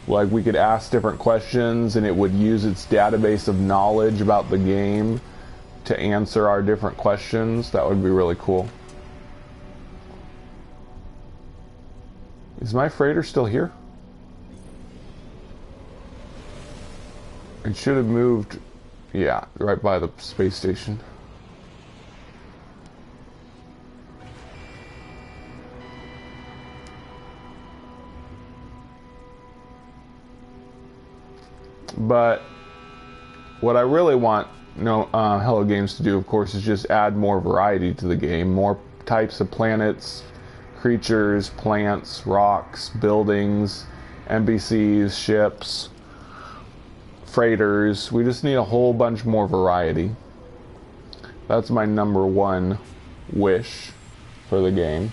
S1: like we could ask different questions and it would use its database of knowledge about the game to answer our different questions, that would be really cool. Is my freighter still here? It should have moved, yeah, right by the space station. But what I really want Hello Games to do, of course, is just add more variety to the game. More types of planets, creatures, plants, rocks, buildings, NPCs, ships, freighters. We just need a whole bunch more variety. That's my number one wish for the game.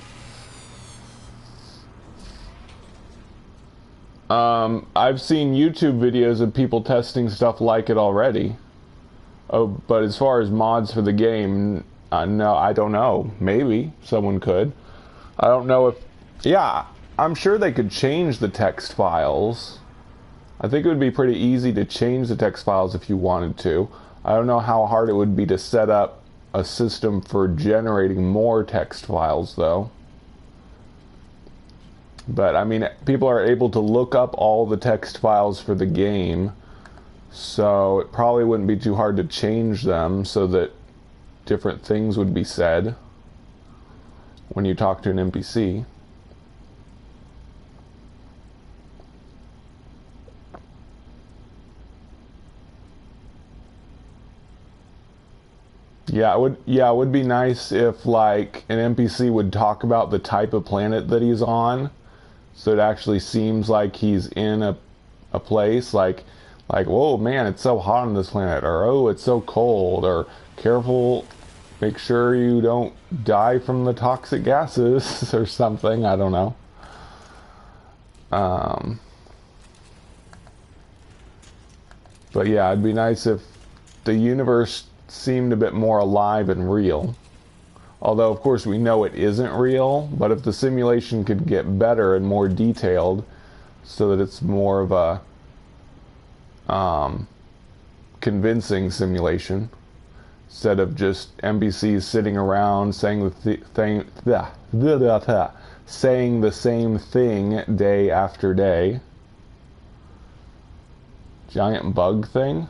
S1: I've seen YouTube videos of people testing stuff like it already. Oh, but as far as mods for the game, no, I don't know. Maybe someone could. I don't know if... Yeah, I'm sure they could change the text files. I think it would be pretty easy to change the text files if you wanted to. I don't know how hard it would be to set up a system for generating more text files, though. But, I mean, people are able to look up all the text files for the game, so it probably wouldn't be too hard to change them so that different things would be said when you talk to an NPC. Yeah, it would be nice if, like, an NPC would talk about the type of planet that he's on, so it actually seems like he's in a place like, whoa, man, it's so hot on this planet, or oh, it's so cold, or careful, make sure you don't die from the toxic gases, or something, I don't know. Um, but yeah, it'd be nice if the universe seemed a bit more alive and real. Although, of course, we know it isn't real, but if the simulation could get better and more detailed so that it's more of a convincing simulation, instead of just NPCs sitting around saying saying the same thing day after day. Giant bug thing?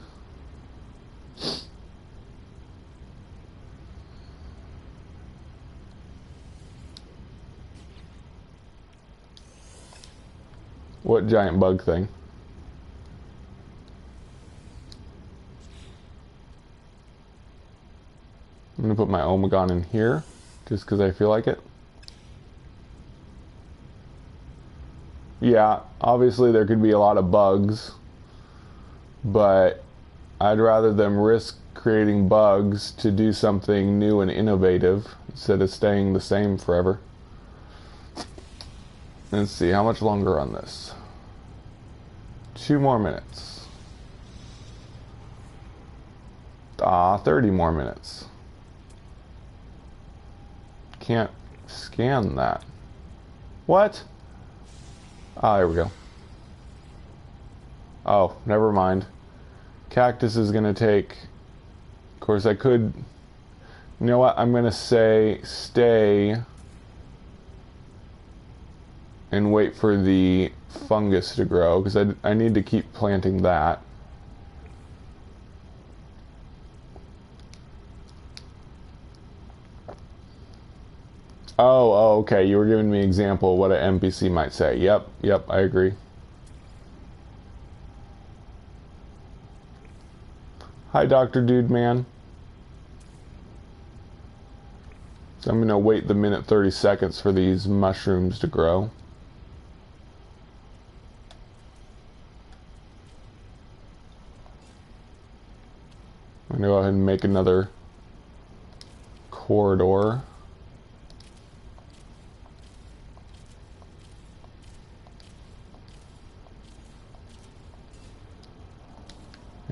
S1: What giant bug thing? I'm going to put my Omegon in here, just because I feel like it. Yeah, obviously there could be a lot of bugs, but I'd rather them risk creating bugs to do something new and innovative instead of staying the same forever. Let's see, how much longer on this? 2 more minutes. 30 more minutes. Can't scan that. What? Ah, there we go. Oh, never mind. Cactus is gonna take... Of course, I could... You know what? I'm gonna say stay and wait for the fungus to grow, because I need to keep planting that. Oh, okay. You were giving me an example of what an NPC might say. Yep, I agree. Hi, Dr. Dude Man. So I'm going to wait the minute 30 seconds for these mushrooms to grow. I'm going to go ahead and make another corridor.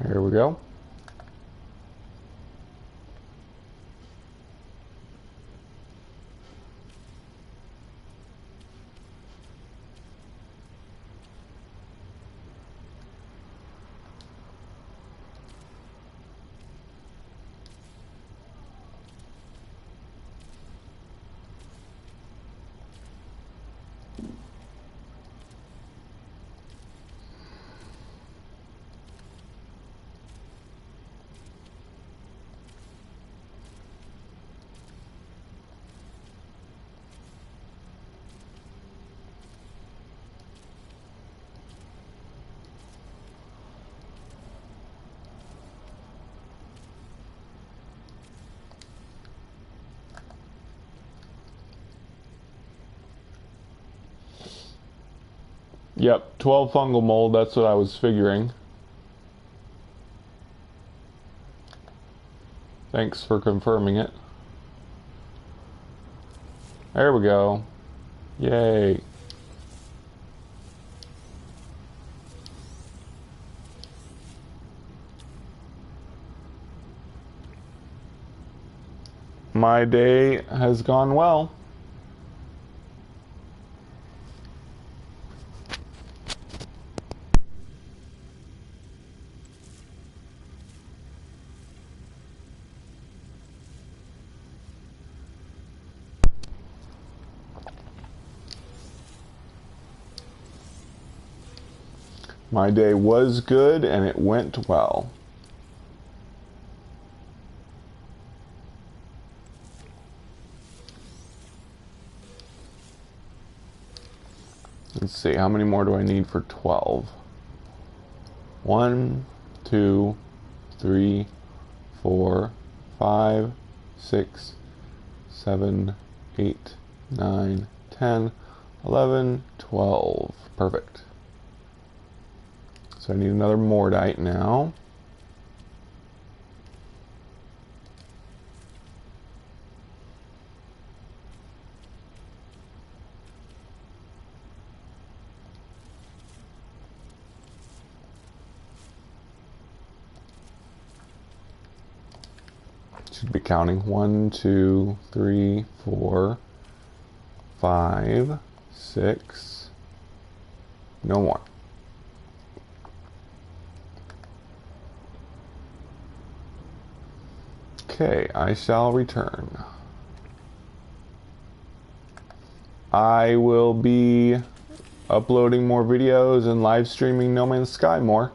S1: There we go. Yep, 12 fungal mold, that's what I was figuring. Thanks for confirming it. There we go. Yay. My day has gone well. My day was good and it went well. Let's see, how many more do I need for 12? 1, 2, 3, 4, 5, 6, 7, 8, 9, 10, 11, 12. Perfect. So I need another Mordite now. Should be counting. 1, 2, 3, 4, 5, 6. No more. Okay, I shall return. I will be uploading more videos and live streaming No Man's Sky more.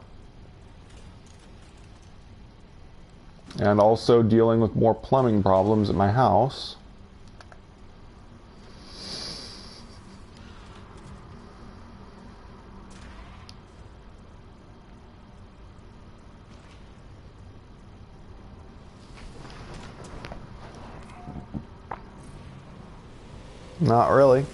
S1: And also dealing with more plumbing problems at my house. Not really.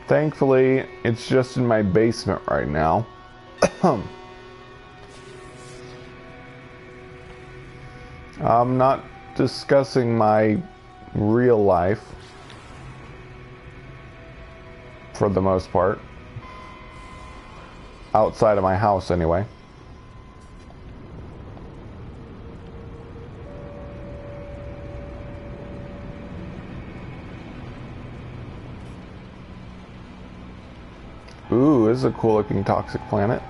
S1: Thankfully, it's just in my basement right now. I'm not discussing my real life for the most part. Outside of my house, anyway. Ooh, this is a cool looking toxic planet.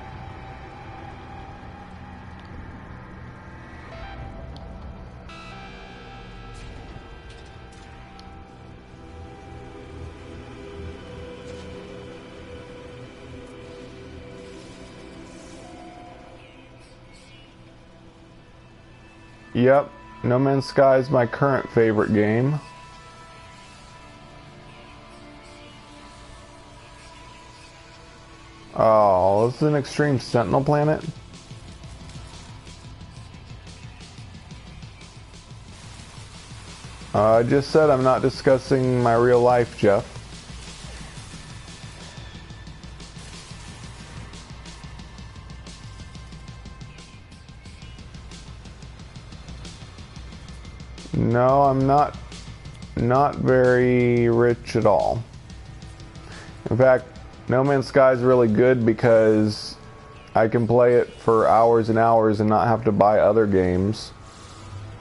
S1: Yep, No Man's Sky is my current favorite game. Oh, this is an extreme sentinel planet? I just said I'm not discussing my real life, Jeff. No, I'm not very rich at all. In fact, No Man's Sky is really good because I can play it for hours and hours and not have to buy other games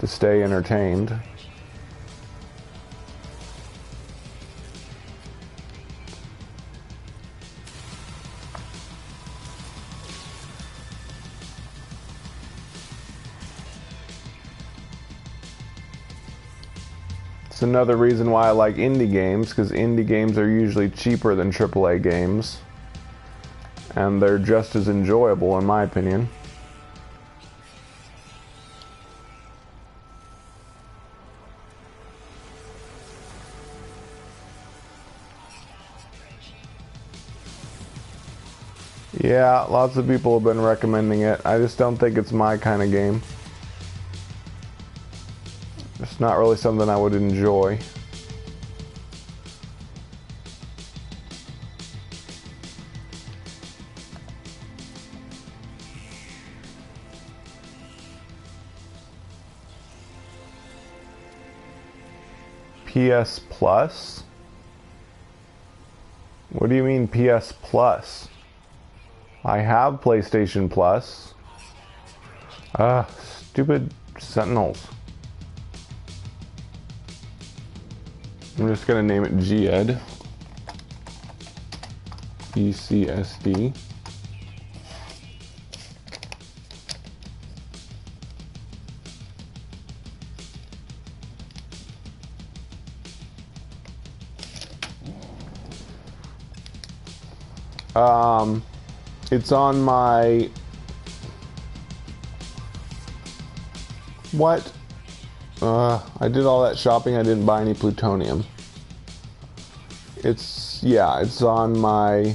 S1: to stay entertained. It's another reason why I like indie games, because indie games are usually cheaper than AAA games. And they're just as enjoyable, in my opinion. Yeah, lots of people have been recommending it. I just don't think it's my kind of game. It's not really something I would enjoy. PS Plus? What do you mean PS Plus? I have PlayStation Plus. Stupid Sentinels. I'm just gonna name it GED. ECSD. It's on my... What? I did all that shopping, I didn't buy any plutonium. It's on my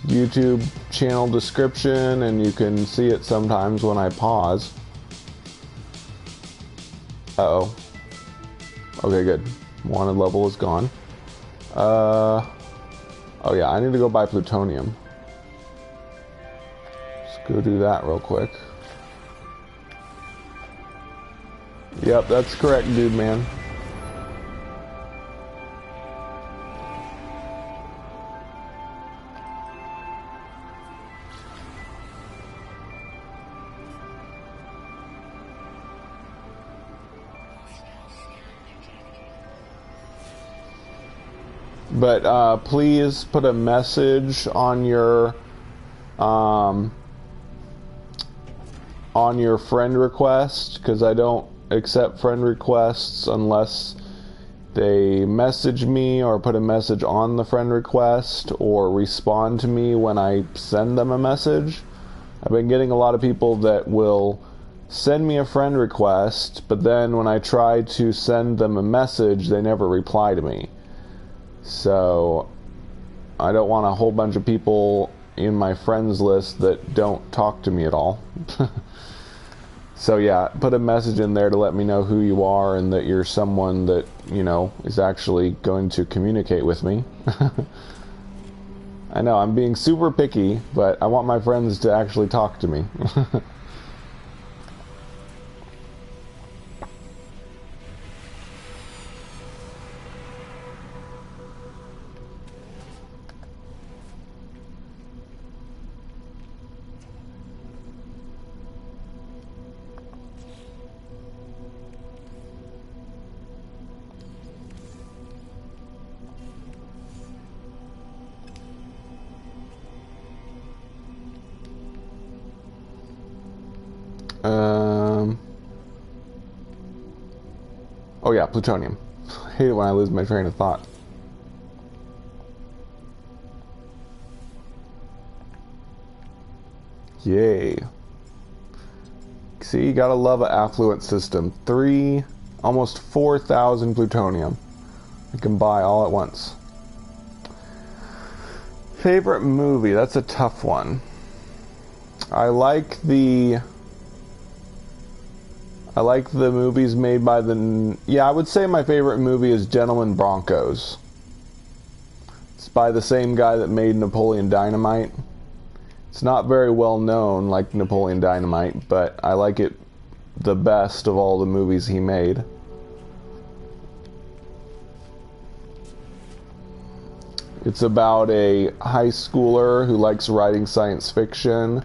S1: YouTube channel description, and you can see it sometimes when I pause. Uh-oh. Okay, good. Wanted level is gone. Oh yeah, I need to go buy plutonium. Let's go do that real quick. Yep, that's correct, dude, man. But please put a message on your friend request, because I don't accept friend requests unless they message me or put a message on the friend request or respond to me when I send them a message. I've been getting a lot of people that will send me a friend request, but then when I try to send them a message, they never reply to me. So I don't want a whole bunch of people in my friends list that don't talk to me at all. So yeah, put a message in there to let me know who you are and that you're someone that, you know, is actually going to communicate with me. I know, I'm being super picky, but I want my friends to actually talk to me. Oh yeah, plutonium. I hate it when I lose my train of thought. Yay. See, you gotta love an affluent system. Almost 4,000 plutonium. I can buy all at once. Favorite movie? That's a tough one. I like the movies made by I would say my favorite movie is Gentlemen Broncos. It's by the same guy that made Napoleon Dynamite. It's not very well known like Napoleon Dynamite, but I like it the best of all the movies he made. It's about a high schooler who likes writing science fiction,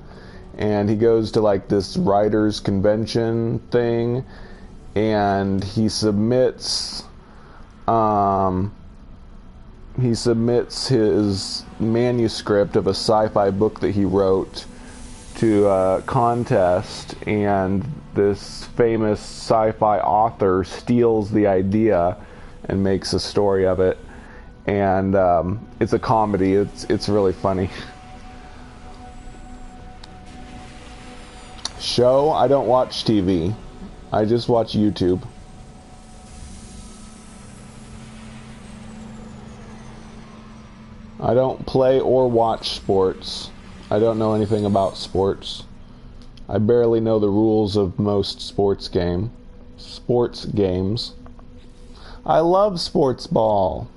S1: and he goes to like this writers convention thing, and he submits his manuscript of a sci-fi book that he wrote to a contest, and this famous sci-fi author steals the idea and makes a story of it. And it's a comedy. It's really funny. Show? I don't watch TV. I just watch YouTube. I don't play or watch sports. I don't know anything about sports. I barely know the rules of most sports games. I love sports ball.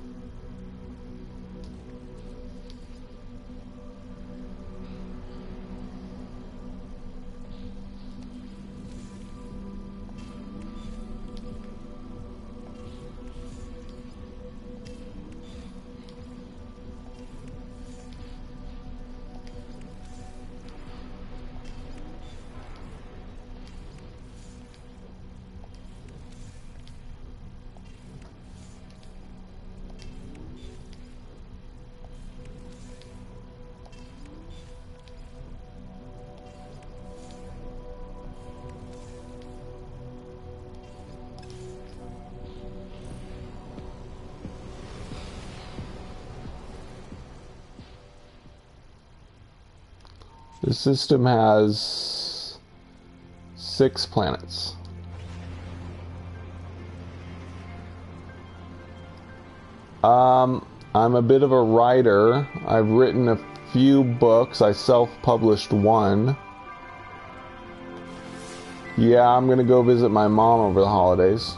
S1: The system has 6 planets. I'm a bit of a writer. I've written a few books. I self-published one. Yeah, I'm gonna go visit my mom over the holidays.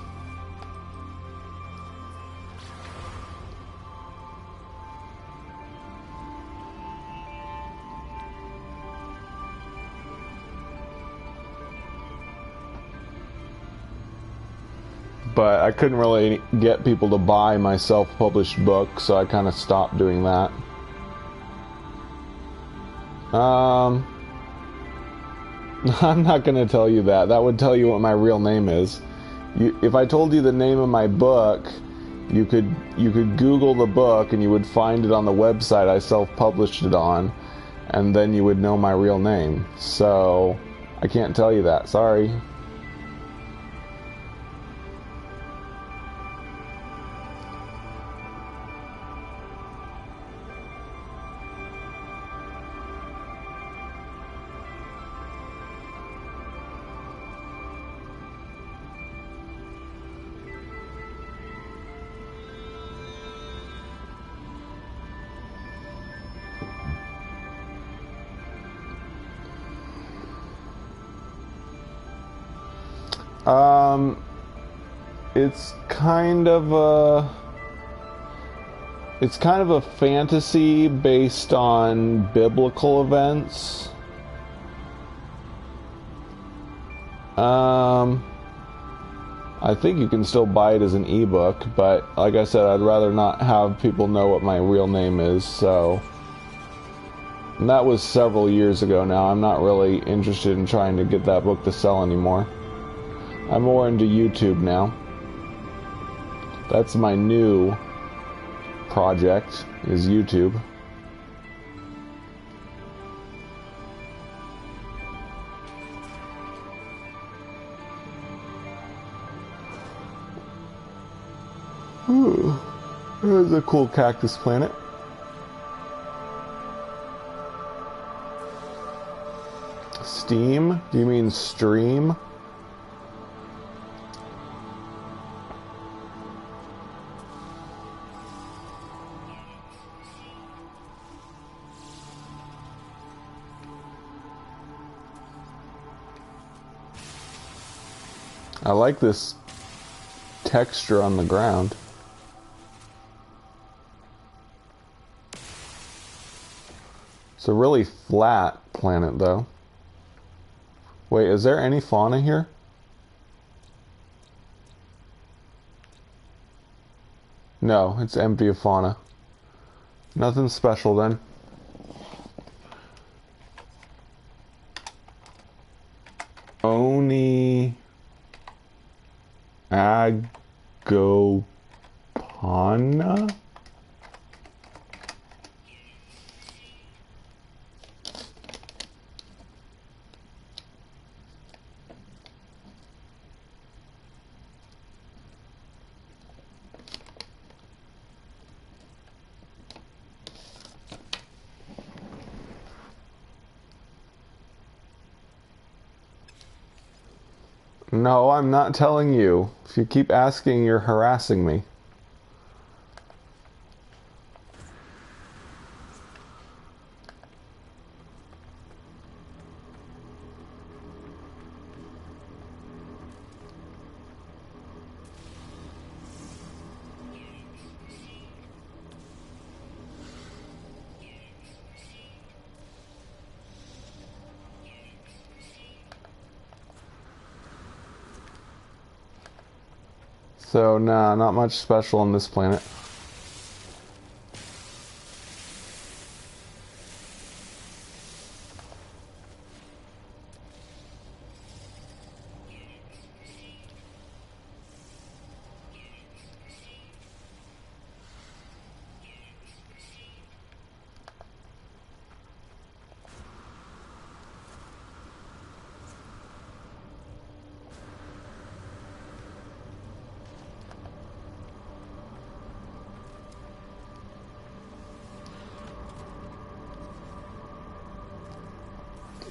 S1: but I couldn't really get people to buy my self-published book, so I kind of stopped doing that. I'm not going to tell you that. That would tell you what my real name is. If I told you the name of my book, you could Google the book and you would find it on the website I self-published it on, and then you would know my real name. So I can't tell you that. Sorry. It's kind of a fantasy based on biblical events. I think you can still buy it as an ebook, but like I said, I'd rather not have people know what my real name is, so... And that was several years ago now. I'm not really interested in trying to get that book to sell anymore. I'm more into YouTube now. That's my new project, is YouTube. Ooh, there's a cool cactus planet. Steam? Do you mean stream? I like this texture on the ground. It's a really flat planet, though. Wait, is there any fauna here? No, it's empty of fauna. Nothing special then. Oni Agopana? No, I'm not telling you. If you keep asking, you're harassing me. So, nah, not much special on this planet.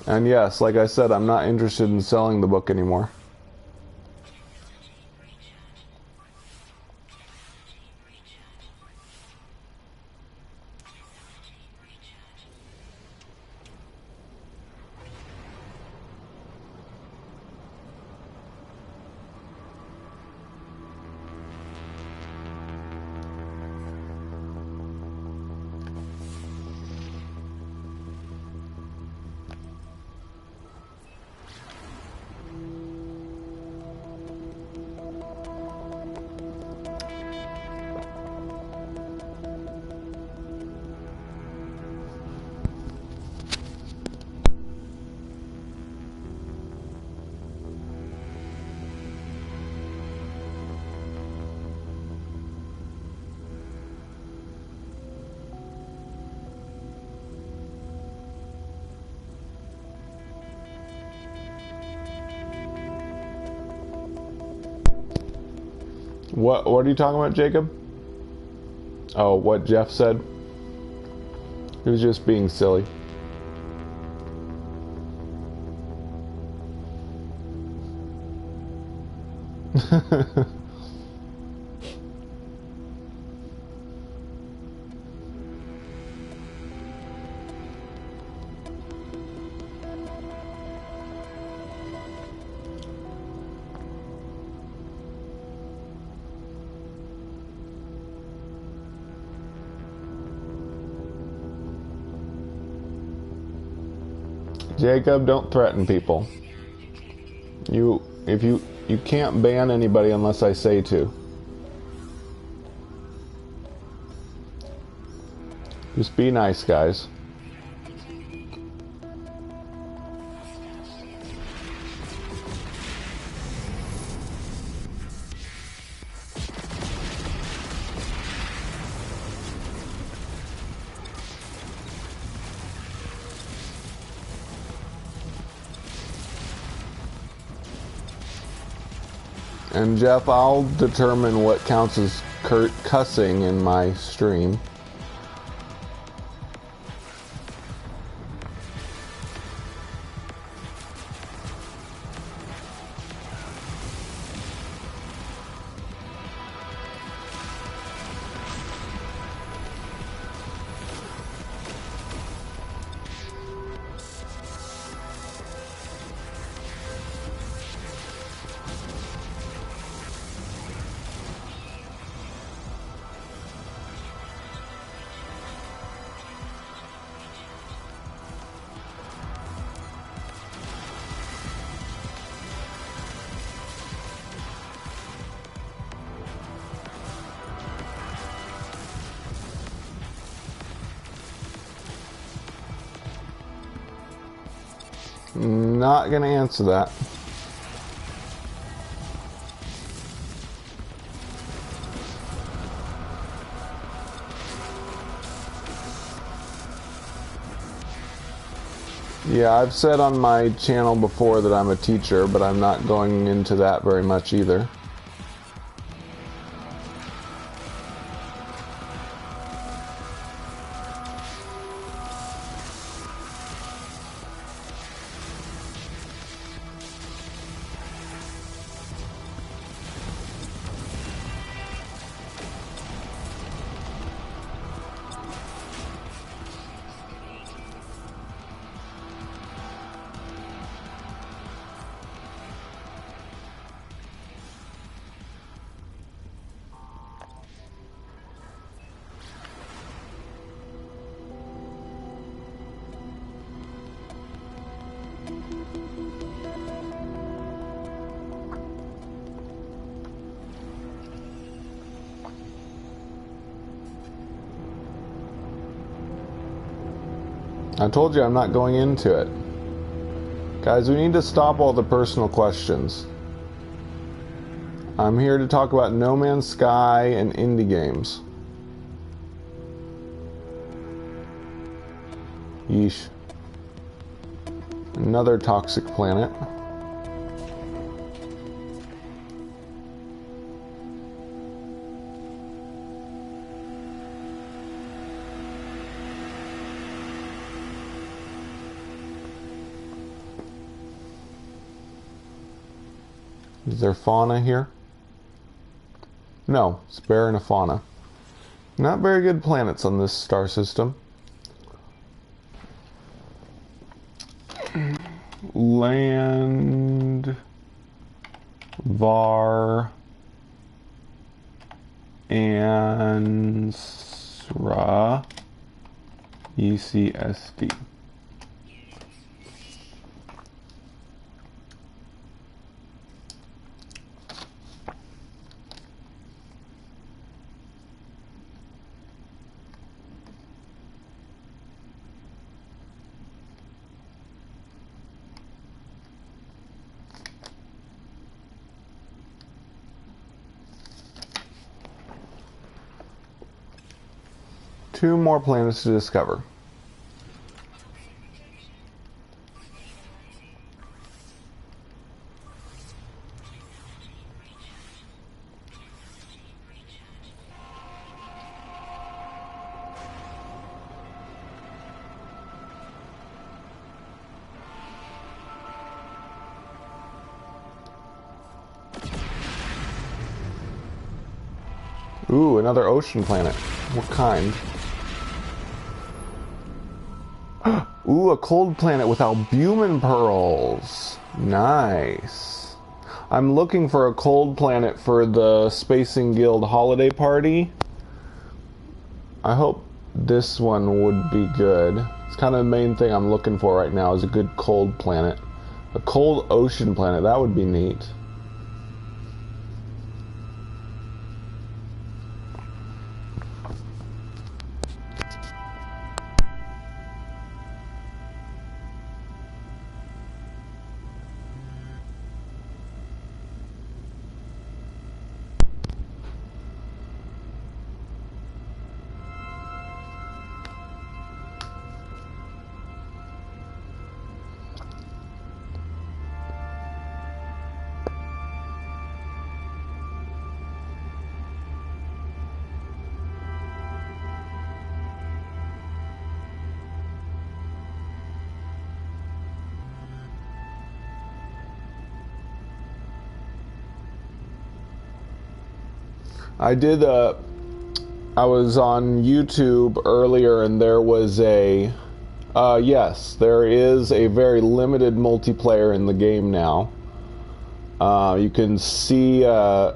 S1: And yes, like I said, I'm not interested in selling the book anymore. What are you talking about, Jacob? Oh, what Jeff said? He was just being silly. Jacob, don't threaten people. You can't ban anybody unless I say to. Just be nice, guys. And Jeff, I'll determine what counts as cussing in my stream. Not gonna answer that. Yeah, I've said on my channel before that I'm a teacher, but I'm not going into that very much either. I told you I'm not going into it. Guys, we need to stop all the personal questions. I'm here to talk about No Man's Sky and indie games. Yeesh. Another toxic planet. Is there fauna here? No, it's barren of fauna. Not very good planets on this star system. Land var ansra ECSD. Two more planets to discover. Ooh, another ocean planet. What kind? Ooh, a cold planet with albumin pearls. Nice. I'm looking for a cold planet for the Spacing Guild holiday party. I hope this one would be good. It's kind of the main thing I'm looking for right now is a good cold planet. A cold ocean planet, that would be neat. I was on YouTube earlier and there was yes, there is a very limited multiplayer in the game now. You can see a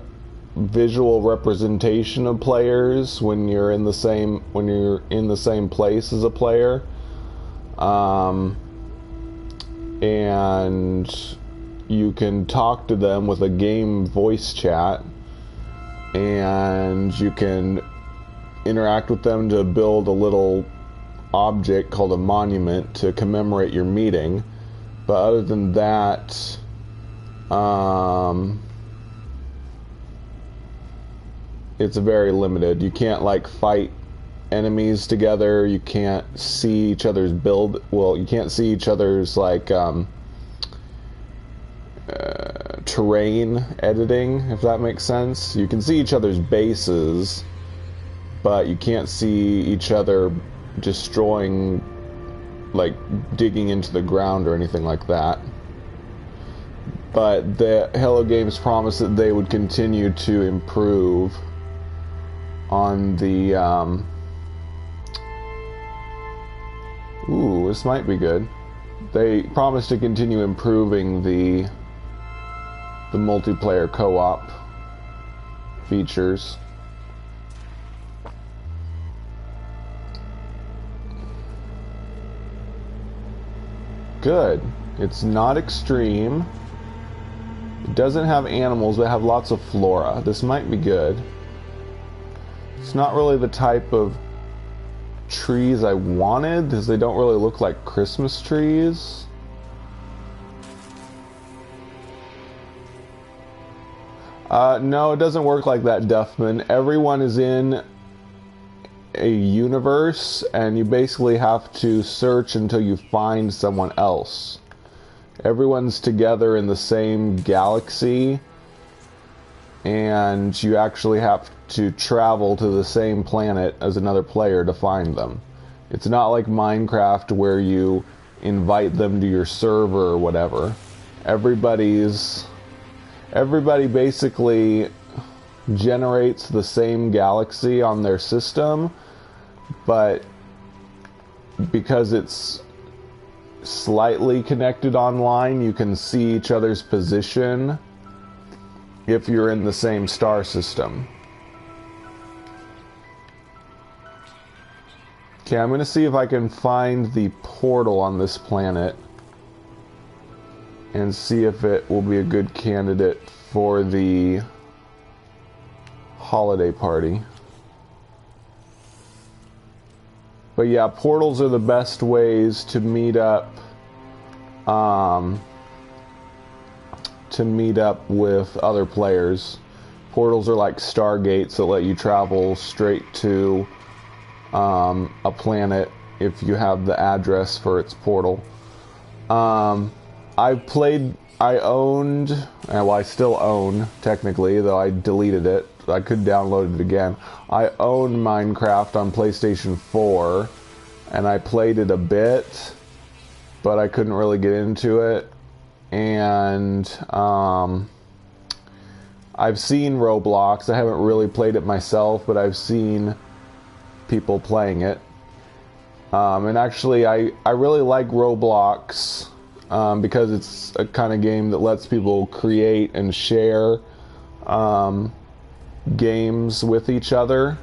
S1: visual representation of players when you're in the same place as a player. And you can talk to them with a game voice chat. And you can interact with them to build a little object called a monument to commemorate your meeting. But other than that, it's very limited. You can't like fight enemies together. You can't see each other's build. Well, you can't see each other's like terrain editing, if that makes sense. You can see each other's bases, but you can't see each other destroying, like digging into the ground or anything like that. But the Hello Games promised that they would continue to improve on the ooh, this might be good. They promised to continue improving the multiplayer co-op features. Good. It's not extreme. It doesn't have animals, but have lots of flora. This might be good. It's not really the type of trees I wanted, because they don't really look like Christmas trees. No, it doesn't work like that, Duffman. Everyone is in a universe, and you basically have to search until you find someone else. Everyone's together in the same galaxy, and you actually have to travel to the same planet as another player to find them. It's not like Minecraft where you invite them to your server or whatever. Everybody basically generates the same galaxy on their system, but because it's slightly connected online, you can see each other's position if you're in the same star system. Okay, I'm going to see if I can find the portal on this planet and see if it will be a good candidate for the holiday party. But yeah, portals are the best ways to meet up with other players. Portals are like stargates that let you travel straight to a planet if you have the address for its portal. I still own, technically, though I deleted it. I could download it again. I own Minecraft on PlayStation 4, and I played it a bit, but I couldn't really get into it. And I've seen Roblox. I haven't really played it myself, but I've seen people playing it. And actually, I really like Roblox because it's a kind of game that lets people create and share games with each other,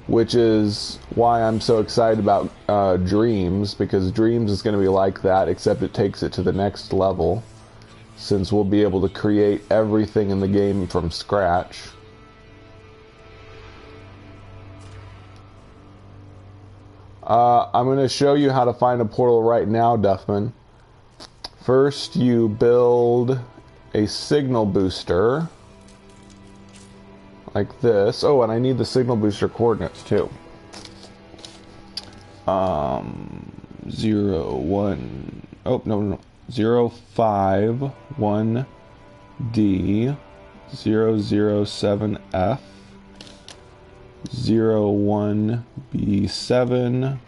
S1: which is why I'm so excited about Dreams, because Dreams is going to be like that, except it takes it to the next level, since we'll be able to create everything in the game from scratch. I'm going to show you how to find a portal right now, Duffman. First, you build a signal booster, like this. Oh, and I need the signal booster coordinates, too. 0, 1... Oh, no. 0, 5, 1, D, 0, 0, 7, F, 0, 1, B, 7,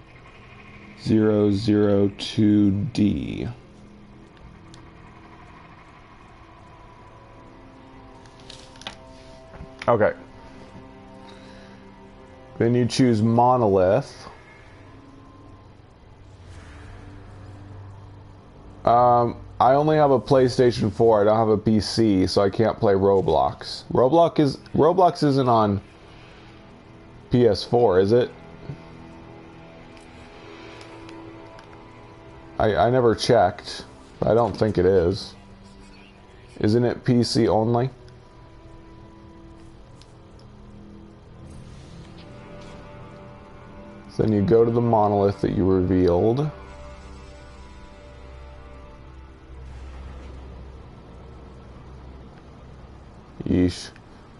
S1: 0, 0, 2, D. Okay. Then you choose Monolith. I only have a PlayStation 4. I don't have a PC, so I can't play Roblox. Roblox isn't on PS4, is it? I never checked. I don't think it is. Isn't it PC only? So then you go to the monolith that you revealed. Yeesh.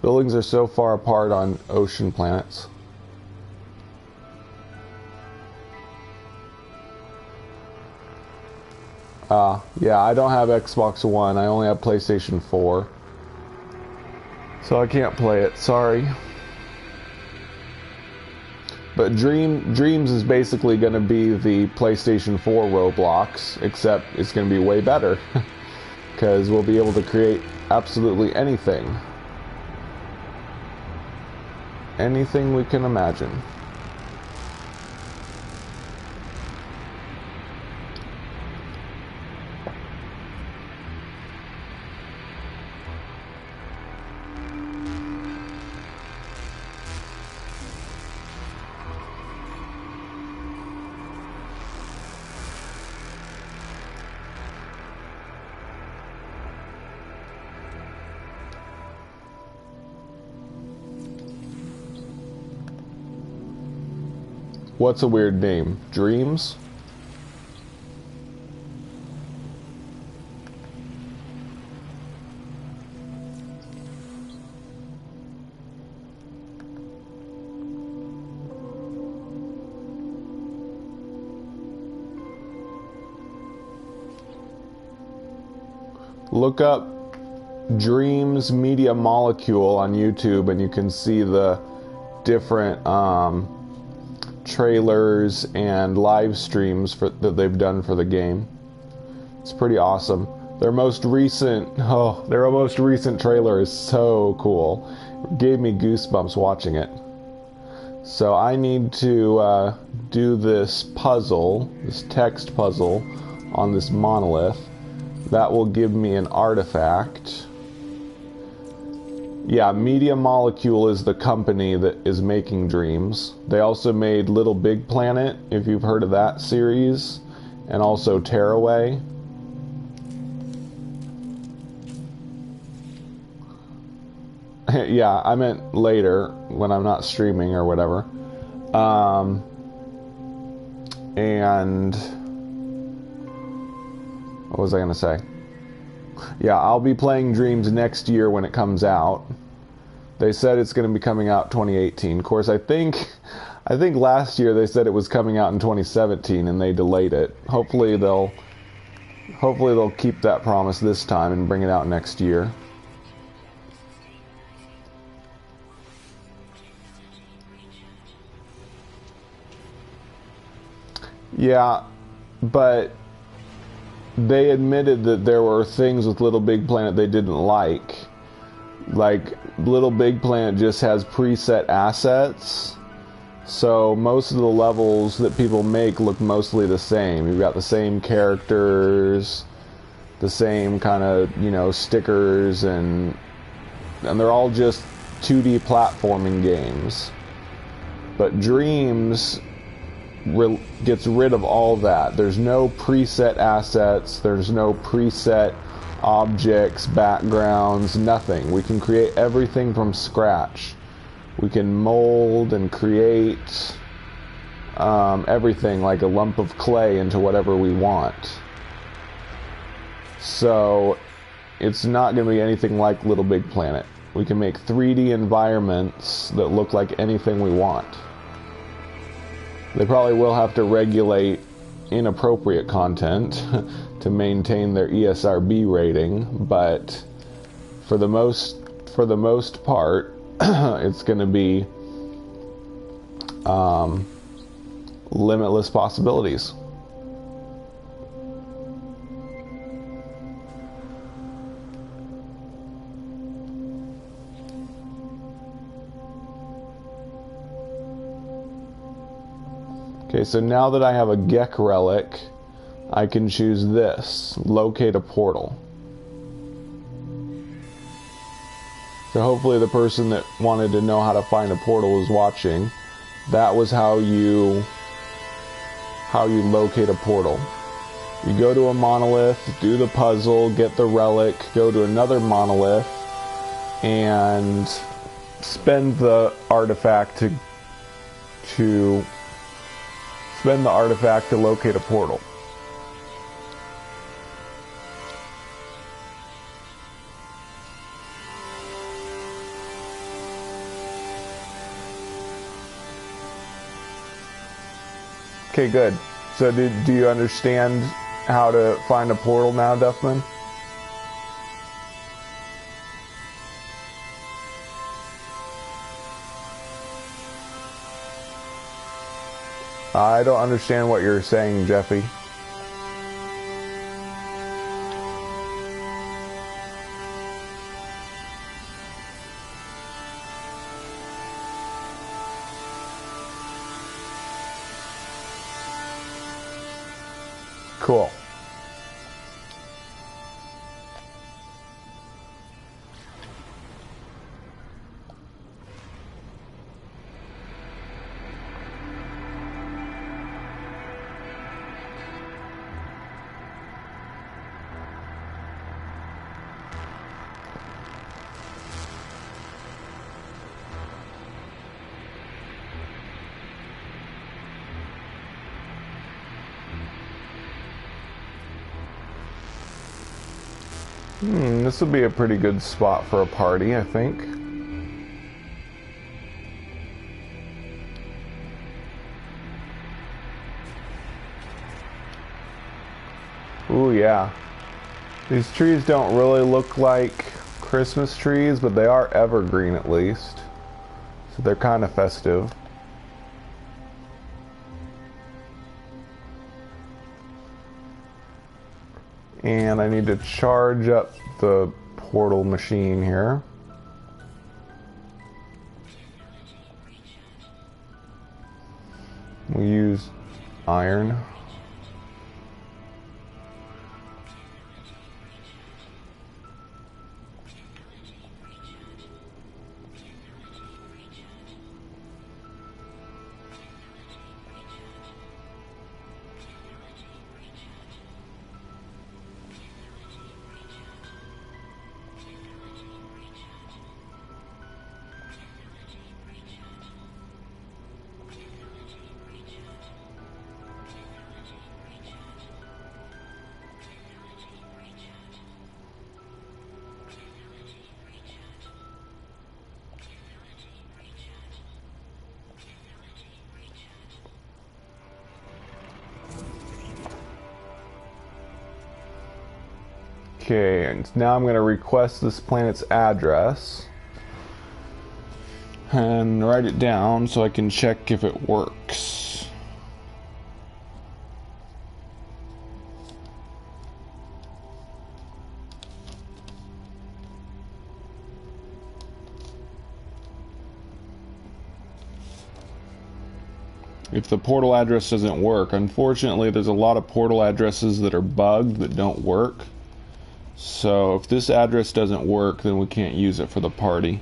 S1: Buildings are so far apart on ocean planets. Yeah, I don't have Xbox One. I only have PlayStation 4. So I can't play it, sorry. But Dreams is basically going to be the PlayStation 4 Roblox, except it's going to be way better. Because we'll be able to create absolutely anything. Anything we can imagine. What's a weird name? Dreams? Look up Dreams Media Molecule on YouTube and you can see the different trailers and live streams that they've done for the game. It's pretty awesome. Their most recent trailer is so cool. It gave me goosebumps watching it. So I need to do this puzzle, this text puzzle on this monolith. That will give me an artifact. Yeah, Media Molecule is the company that is making Dreams. They also made Little Big Planet, if you've heard of that series, and also Tearaway. Yeah, I meant later, when I'm not streaming or whatever. And what was I going to say? Yeah, I'll be playing Dreams next year when it comes out. They said it's going to be coming out 2018. Of course, I think last year they said it was coming out in 2017 and they delayed it. Hopefully they'll keep that promise this time and bring it out next year. Yeah, but they admitted that there were things with Little Big Planet they didn't like, Like, Little Big Planet just has preset assets, so most of the levels that people make look mostly the same. You've got the same characters, the same kind of, you know, stickers, and they're all just 2D platforming games. But Dreams gets rid of all that. There's no preset assets, there's no preset objects, backgrounds, nothing. We can create everything from scratch. We can mold and create everything, like a lump of clay, into whatever we want. So it's not going to be anything like Little Big Planet. We can make 3D environments that look like anything we want. They probably will have to regulate inappropriate content to maintain their ESRB rating, but for the most part, it's going to be limitless possibilities. Okay, so now that I have a Gek relic, I can choose this, locate a portal. So hopefully the person that wanted to know how to find a portal is watching. That was how you locate a portal. You go to a monolith, do the puzzle, get the relic, go to another monolith, and spend the artifact to locate a portal. Okay, good. So do you understand how to find a portal now, Duffman? I don't understand what you're saying, Jeffy. Cool. This would be a pretty good spot for a party, I think. Ooh, yeah. These trees don't really look like Christmas trees, but they are evergreen at least. So they're kind of festive. And I need to charge up the portal machine here. We use iron. Okay, and now I'm going to request this planet's address and write it down so I can check if it works. if the portal address doesn't work. Unfortunately, there's a lot of portal addresses that are bugged that don't work. So if this address doesn't work, then we can't use it for the party.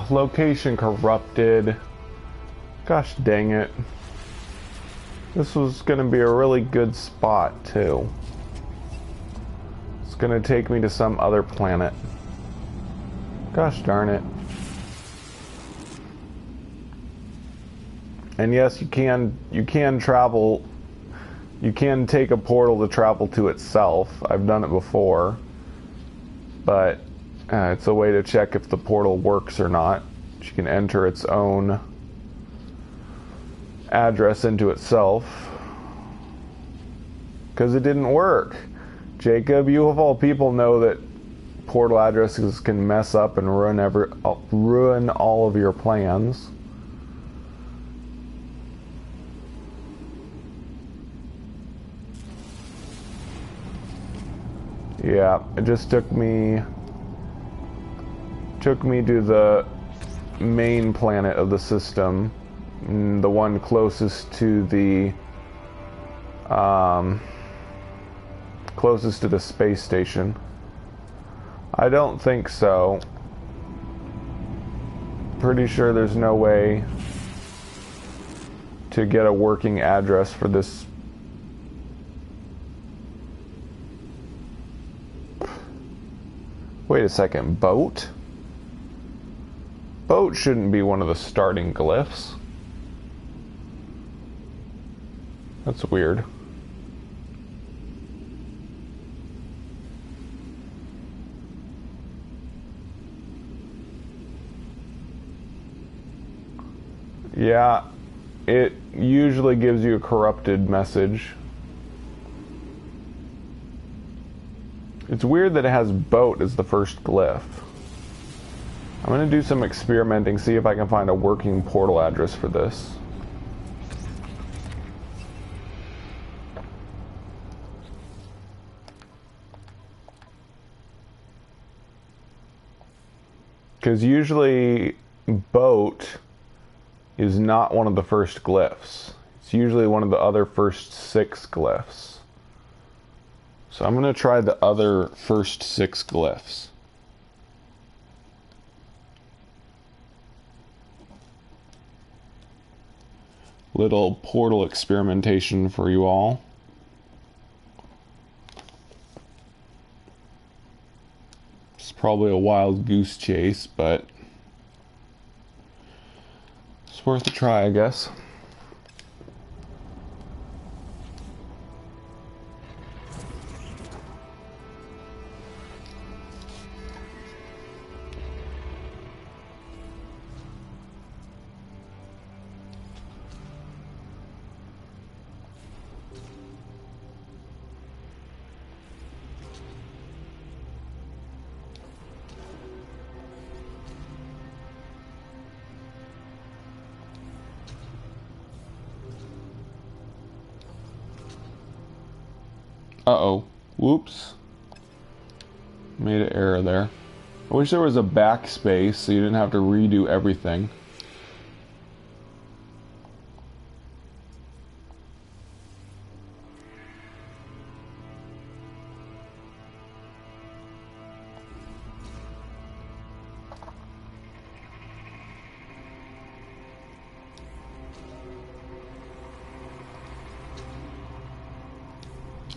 S1: Location corrupted. Gosh dang it. This was gonna be a really good spot too. It's gonna take me to some other planet. Gosh darn it. And yes, you can travel, you can take a portal to travel to itself. I've done it before. But it's a way to check if the portal works or not. You can enter its own address into itself. Because it didn't work. Jacob, you of all people know that portal addresses can mess up and ruin all of your plans. Yeah, it just took me to the main planet of the system, the one closest to the space station. I don't think so. Pretty sure there's no way to get a working address for this. Wait a second, boat? Boat shouldn't be one of the starting glyphs. That's weird. Yeah, it usually gives you a corrupted message. It's weird that it has boat as the first glyph. I'm going to do some experimenting, see if I can find a working portal address for this. Because usually boat is not one of the first glyphs. It's usually one of the other first 6 glyphs. So I'm going to try the other first 6 glyphs. Little portal experimentation for you all. It's probably a wild goose chase, but it's worth a try, I guess. Uh-oh. Whoops. Made an error there. I wish there was a backspace so you didn't have to redo everything.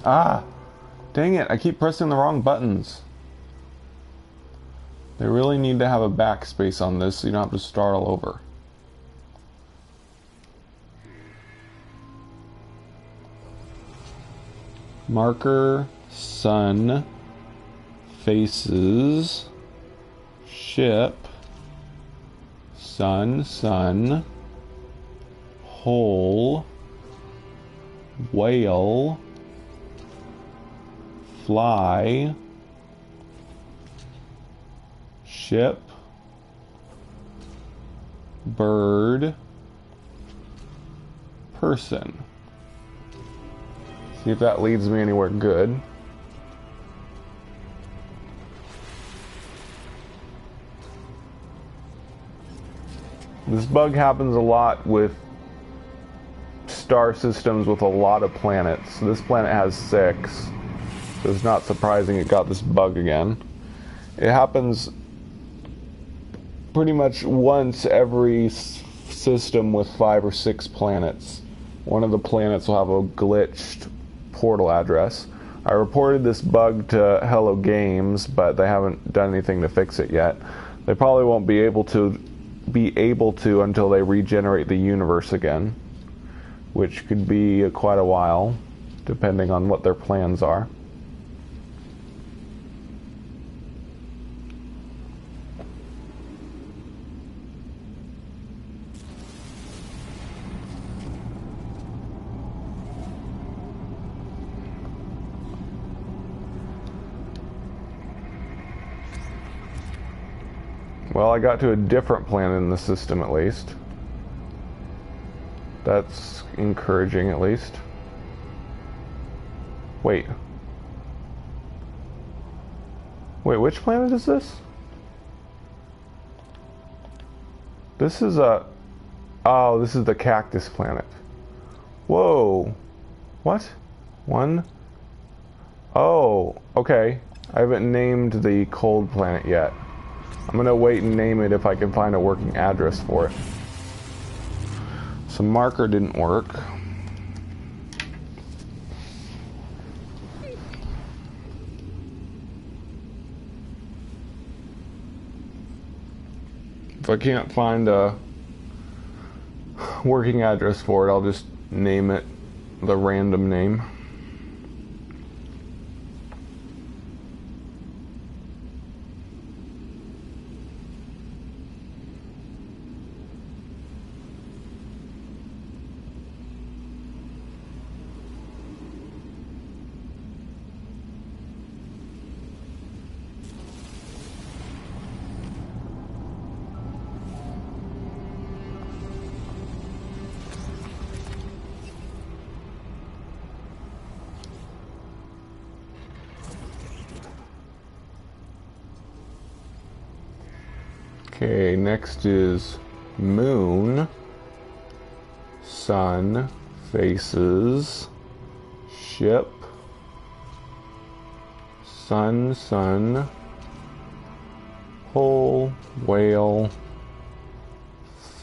S1: Ah! Dang it, I keep pressing the wrong buttons. They really need to have a backspace on this so you don't have to start all over. Marker, sun, faces, ship, sun, hole, whale, fly, ship, bird, person. See if that leads me anywhere good. This bug happens a lot with star systems with a lot of planets. This planet has 6, so it's not surprising it got this bug again. It happens pretty much once every system with 5 or 6 planets. One of the planets will have a glitched portal address. I reported this bug to Hello Games, but they haven't done anything to fix it yet. They probably won't be able to until they regenerate the universe again, which could be quite a while, depending on what their plans are. Well, I got to a different planet in the system at least. That's encouraging at least. Wait. Wait, which planet is this? This is a... Oh, this is the cactus planet. Whoa. What? One? Oh, okay. I haven't named the cold planet yet. I'm gonna wait and name it if I can find a working address for it. So marker didn't work. If I can't find a working address for it, I'll just name it the random name. Okay, next is moon, sun, faces, ship, sun, hole, whale,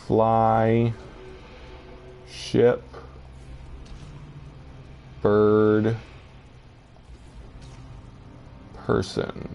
S1: fly, ship, bird, person.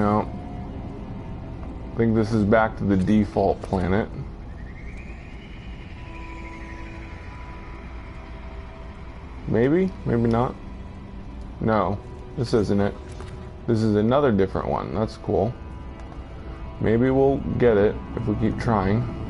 S1: No. I think this is back to the default planet. Maybe? Maybe not. No, this isn't it. This is another different one. That's cool. Maybe we'll get it if we keep trying.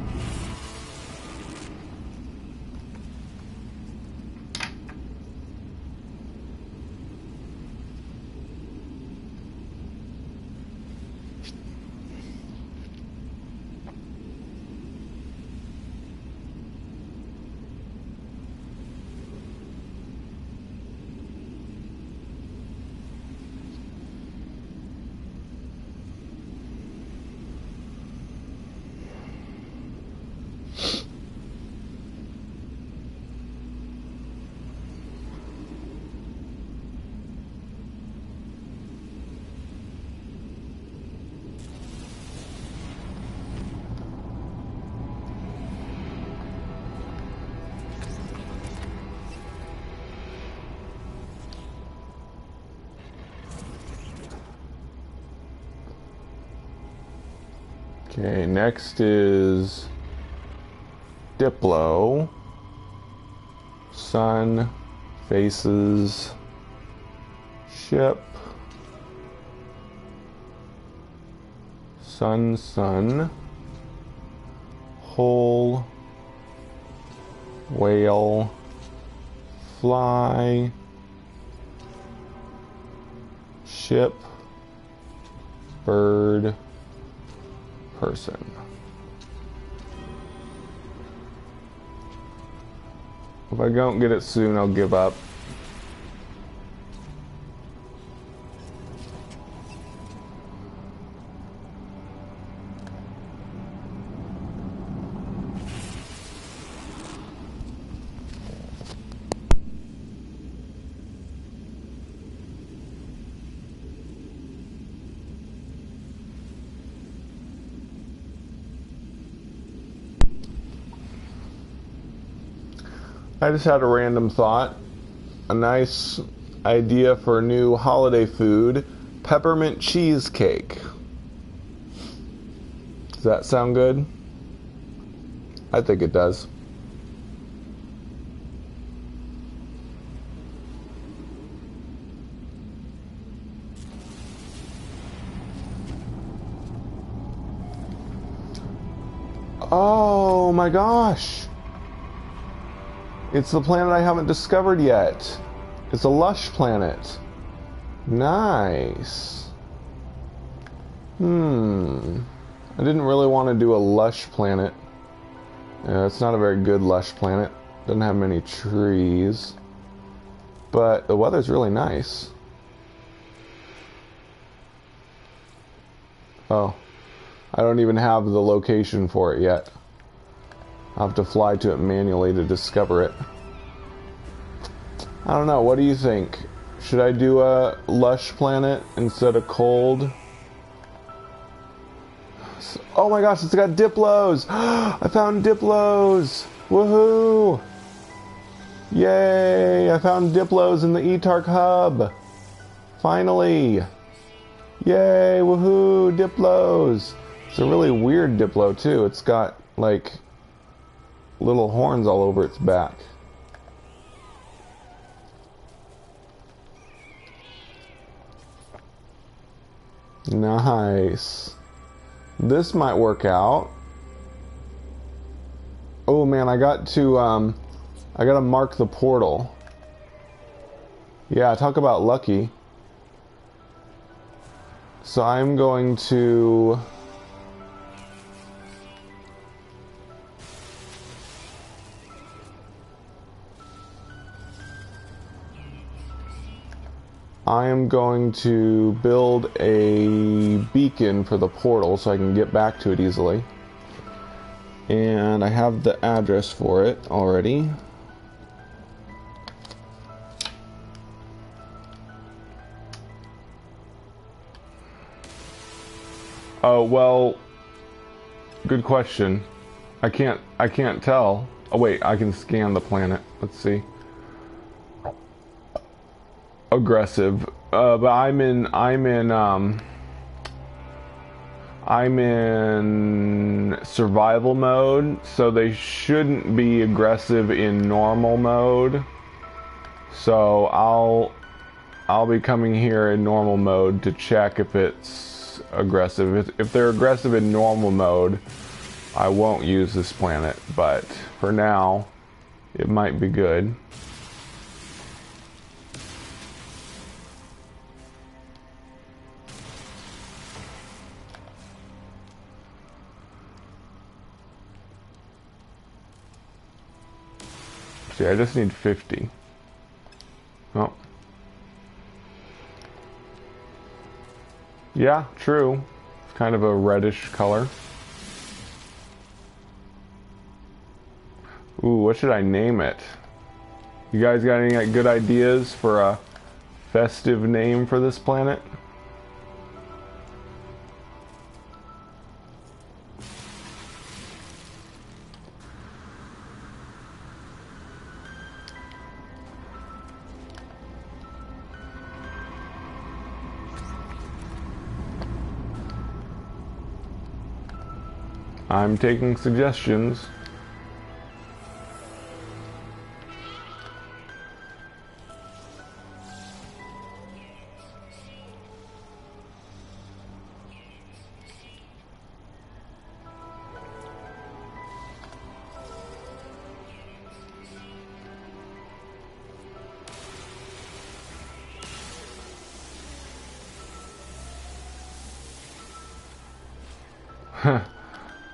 S1: Okay, next is Diplo. Sun, faces, ship, sun, hole, whale, fly, ship, bird, person. If I don't get it soon, I'll give up. I just had a random thought. A nice idea for a new holiday food. Peppermint cheesecake. Does that sound good? I think it does. Oh my gosh! It's the planet I haven't discovered yet. It's a lush planet. Nice. I didn't really want to do a lush planet. It's not a very good lush planet. Doesn't have many trees. But the weather's really nice. Oh. I don't even have the location for it yet. I'll have to fly to it manually to discover it. I don't know, what do you think? Should I do a lush planet instead of cold? Oh my gosh, it's got Diplos! I found Diplos! Woohoo! Yay! I found Diplos in the ETARC hub! Finally! Yay! Woohoo! Diplos! It's a really weird Diplo too. It's got like little horns all over its back. Nice. This might work out. Oh man, I got to mark the portal. Yeah, talk about lucky. So I'm going to build a beacon for the portal so I can get back to it easily. And I have the address for it already. Oh, well, good question. I can't tell. Oh wait, I can scan the planet. Let's see. Aggressive. But I'm in I'm in survival mode, so they shouldn't be aggressive in normal mode. So I'll be coming here in normal mode to check if it's aggressive. If they're aggressive in normal mode, I won't use this planet, but for now, it might be good. See, I just need 50. Oh. Yeah, true. It's kind of a reddish color. Ooh, what should I name it? You guys got any good ideas for a festive name for this planet? I'm taking suggestions.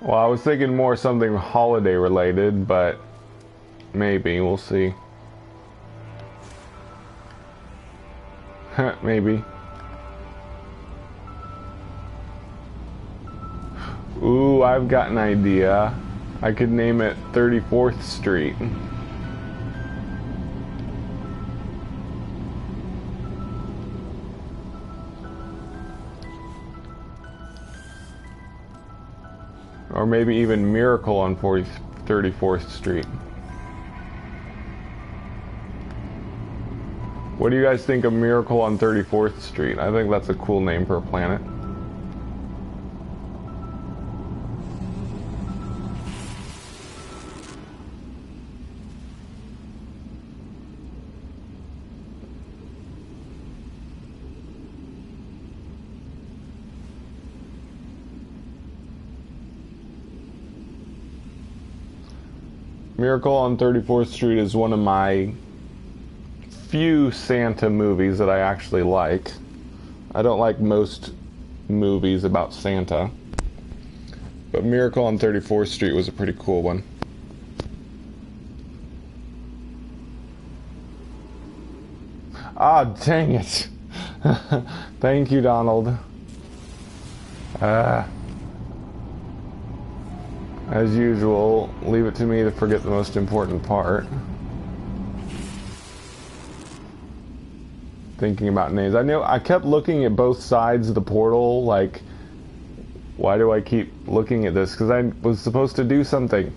S1: Well, I was thinking more something holiday related, but maybe, we'll see. Maybe. Ooh, I've got an idea. I could name it 34th Street. Or maybe even Miracle on 34th Street. What do you guys think of Miracle on 34th Street? I think that's a cool name for a planet. Miracle on 34th Street is one of my few Santa movies that I actually like. I don't like most movies about Santa, but Miracle on 34th Street was a pretty cool one. Ah, dang it. Thank you, Donald. As usual, leave it to me to forget the most important part. Thinking about names. I kept looking at both sides of the portal, like, why do I keep looking at this? Because I was supposed to do something.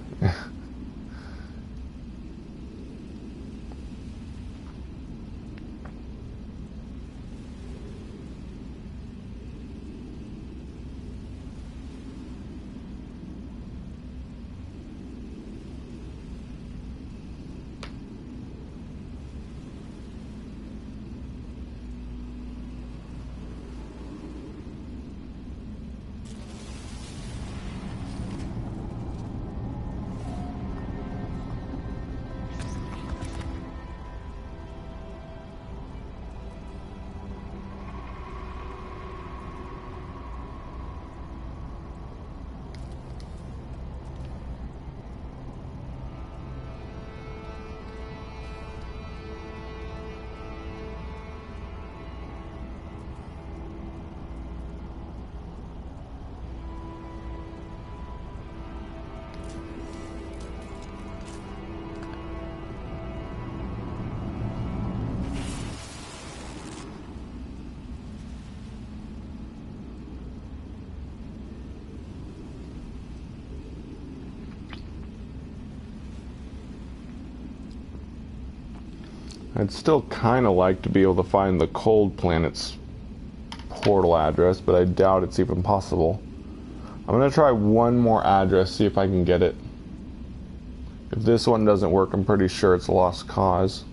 S1: I'd still kind of like to be able to find the cold planet's portal address, but I doubt it's even possible. I'm gonna try one more address, see if I can get it. If this one doesn't work, I'm pretty sure it's a lost cause.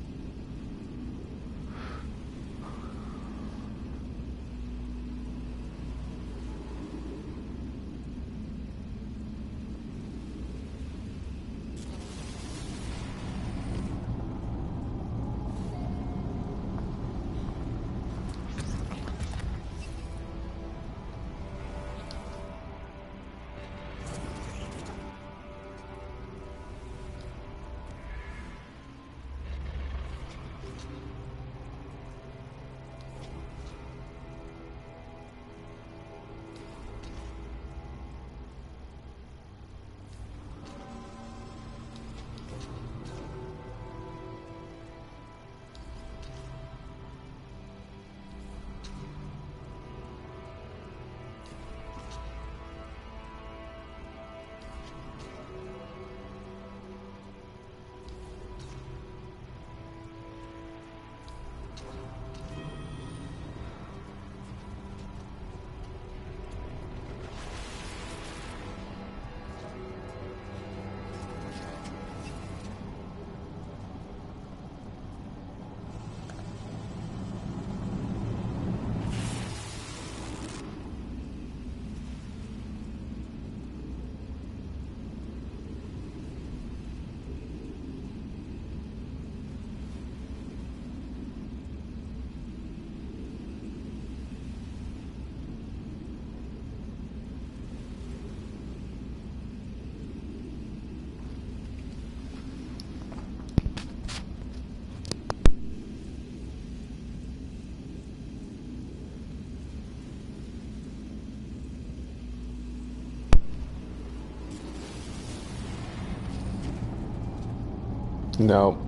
S1: No.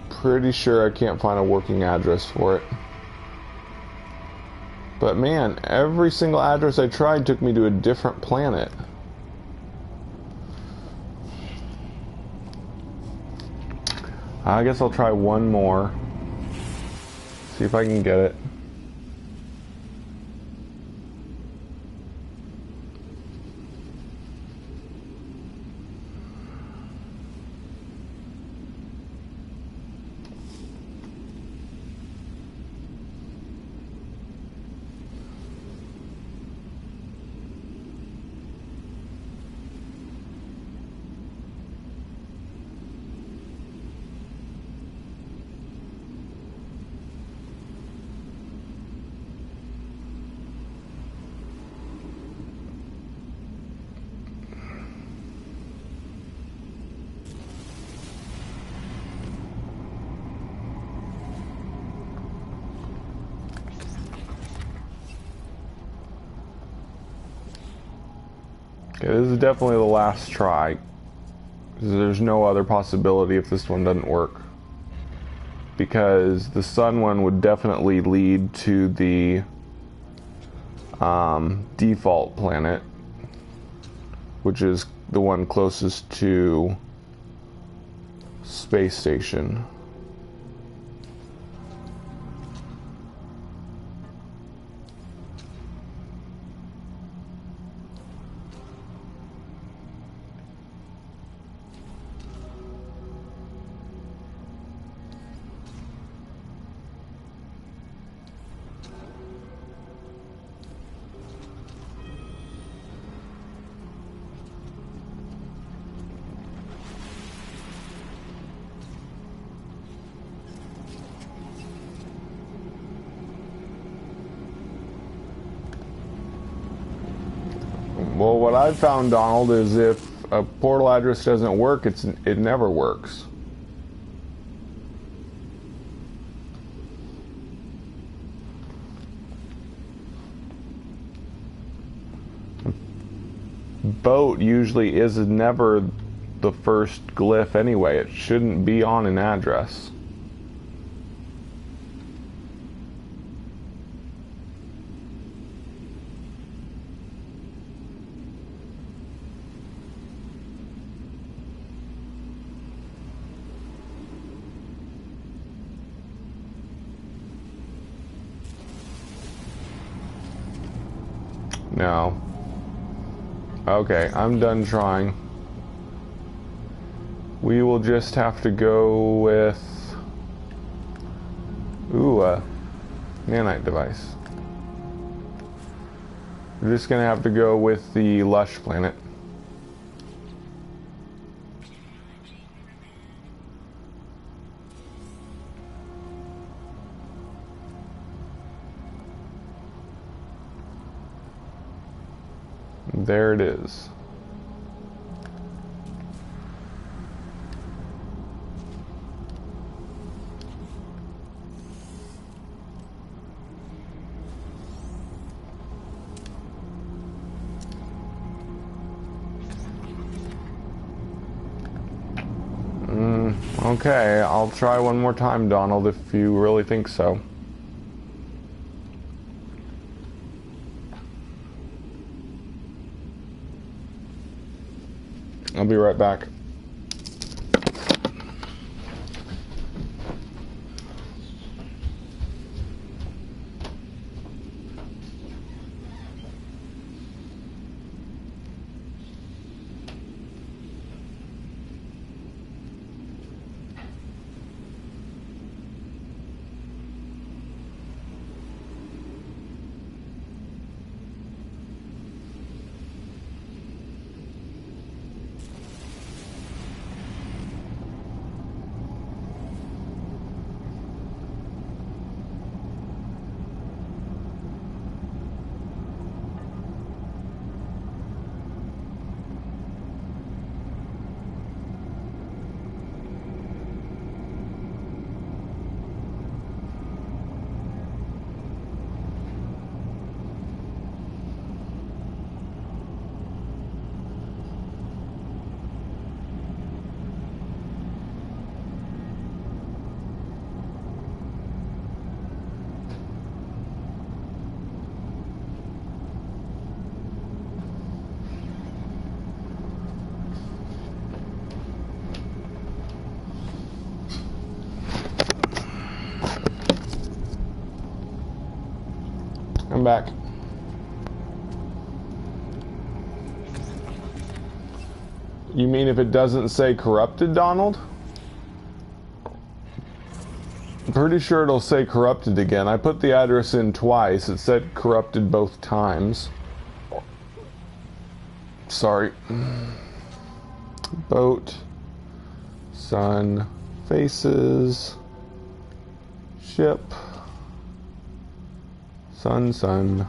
S1: Pretty sure I can't find a working address for it. But man, every single address I tried took me to a different planet. I guess I'll try one more. See if I can get it. Okay, this is definitely the last try. There's no other possibility if this one doesn't work. Because the sun one would definitely lead to the default planet, which is the one closest to space station. Well, what I've found, Donald, is if a portal address doesn't work, it never works. Boat usually is never the first glyph anyway. It shouldn't be on an address. No. Okay, I'm done trying. We will just have to go with... Ooh, a nanite device. We're just gonna have to go with the lush planet. There it is. Okay, I'll try one more time, Donald, if you really think so. I'll be right back. I'm back. You mean if it doesn't say corrupted, Donald? I'm pretty sure it'll say corrupted again. I put the address in twice. It said corrupted both times. Sorry. Boat. Sun. Faces. Ship. Sun.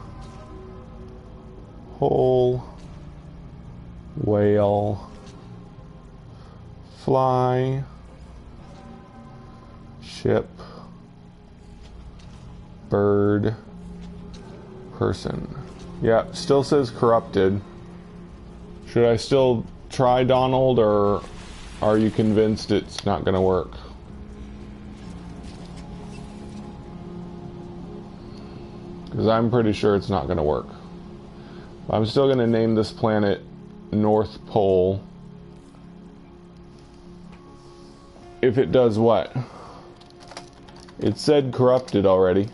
S1: Hole. Whale. Fly. Ship. Bird. Person. Yeah, still says corrupted. Should I still try, Donald, or are you convinced it's not going to work? Because I'm pretty sure it's not going to work. I'm still going to name this planet North Pole. If it does what? It said corrupted already.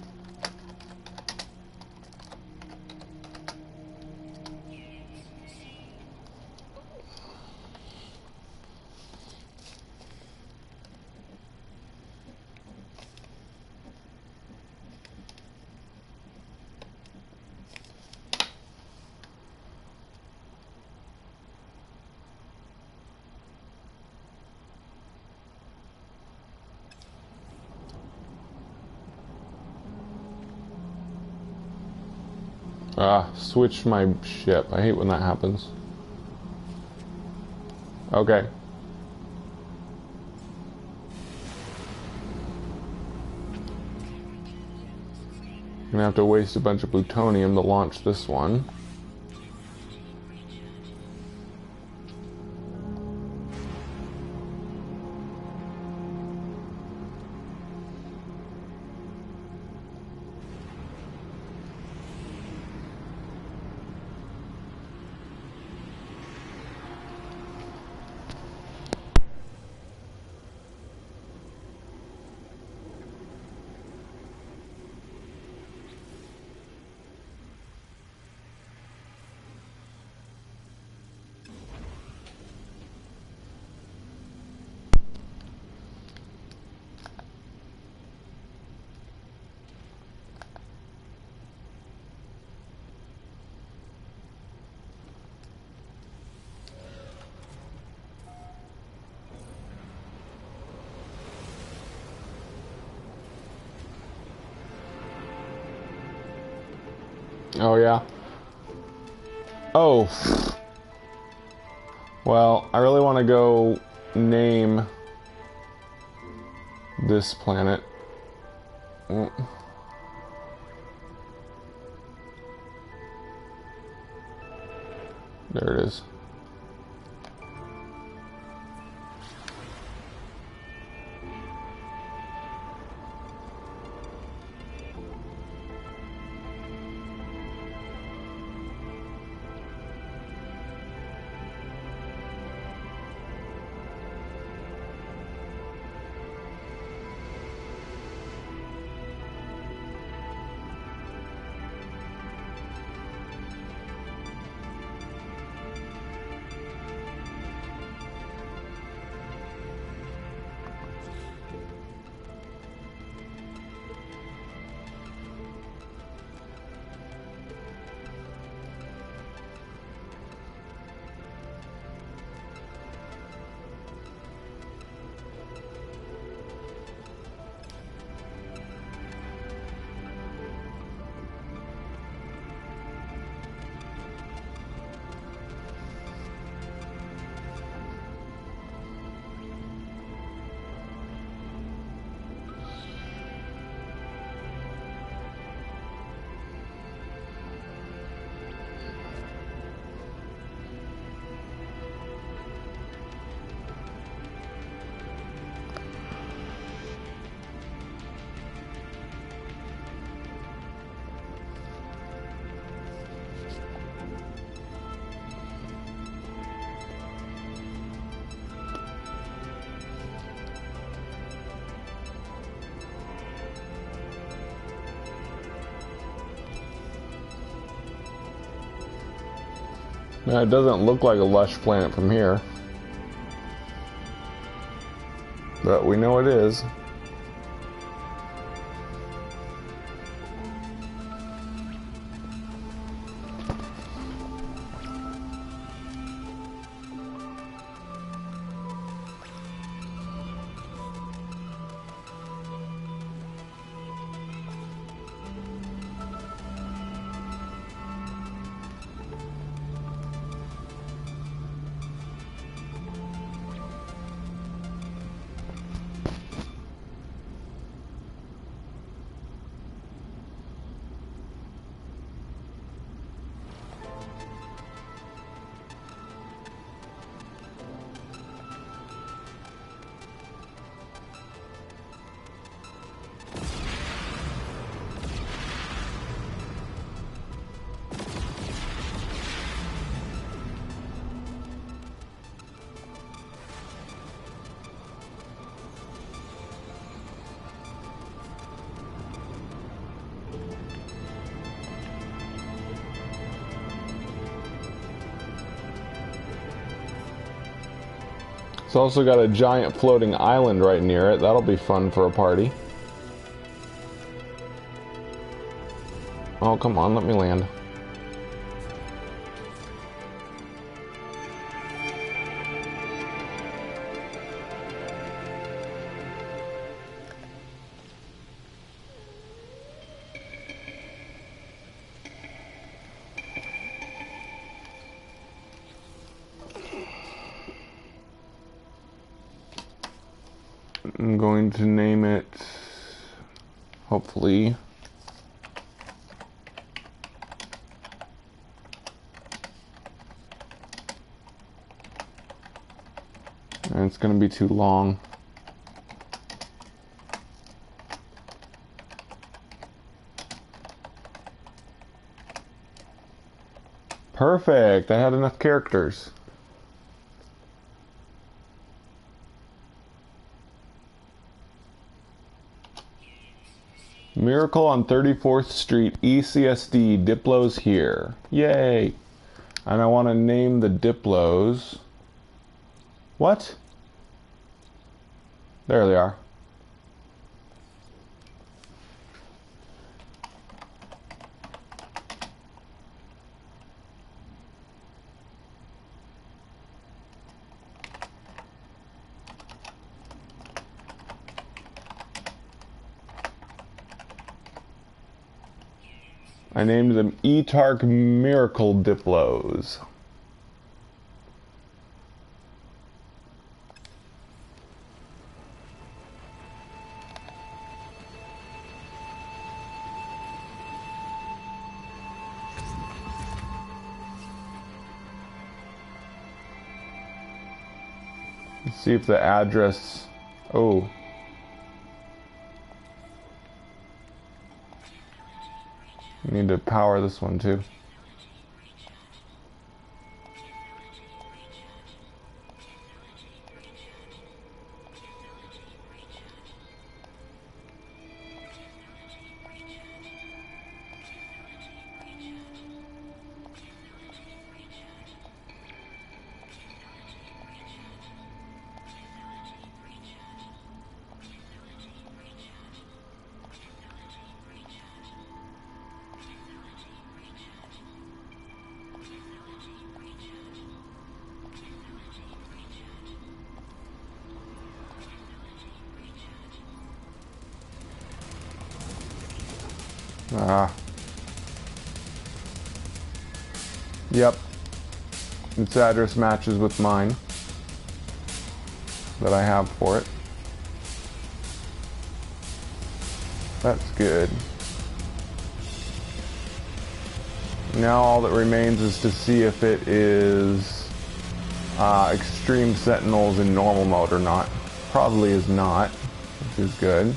S1: Switch my ship. I hate when that happens. Okay. I'm gonna have to waste a bunch of plutonium to launch this one. Oh, yeah. Oh. Well, I really want to go name this planet. There it is. Now, it doesn't look like a lush planet from here, but we know it is. It's also got a giant floating island right near it. That'll be fun for a party. Oh, come on, let me land. I'm going to name it, hopefully, and it's going to be too long. Perfect, I had enough characters. Miracle on 34th Street, ECSD, Diplo's here. Yay! And I want to name the Diplos. What? There they are. I named them ETARC Miracle Diplos. Let's see if the address... Oh. Need to power this one too. Ah. Yep. Its address matches with mine that I have for it. That's good. Now all that remains is to see if it is extreme sentinels in normal mode or not. Probably is not, which is good.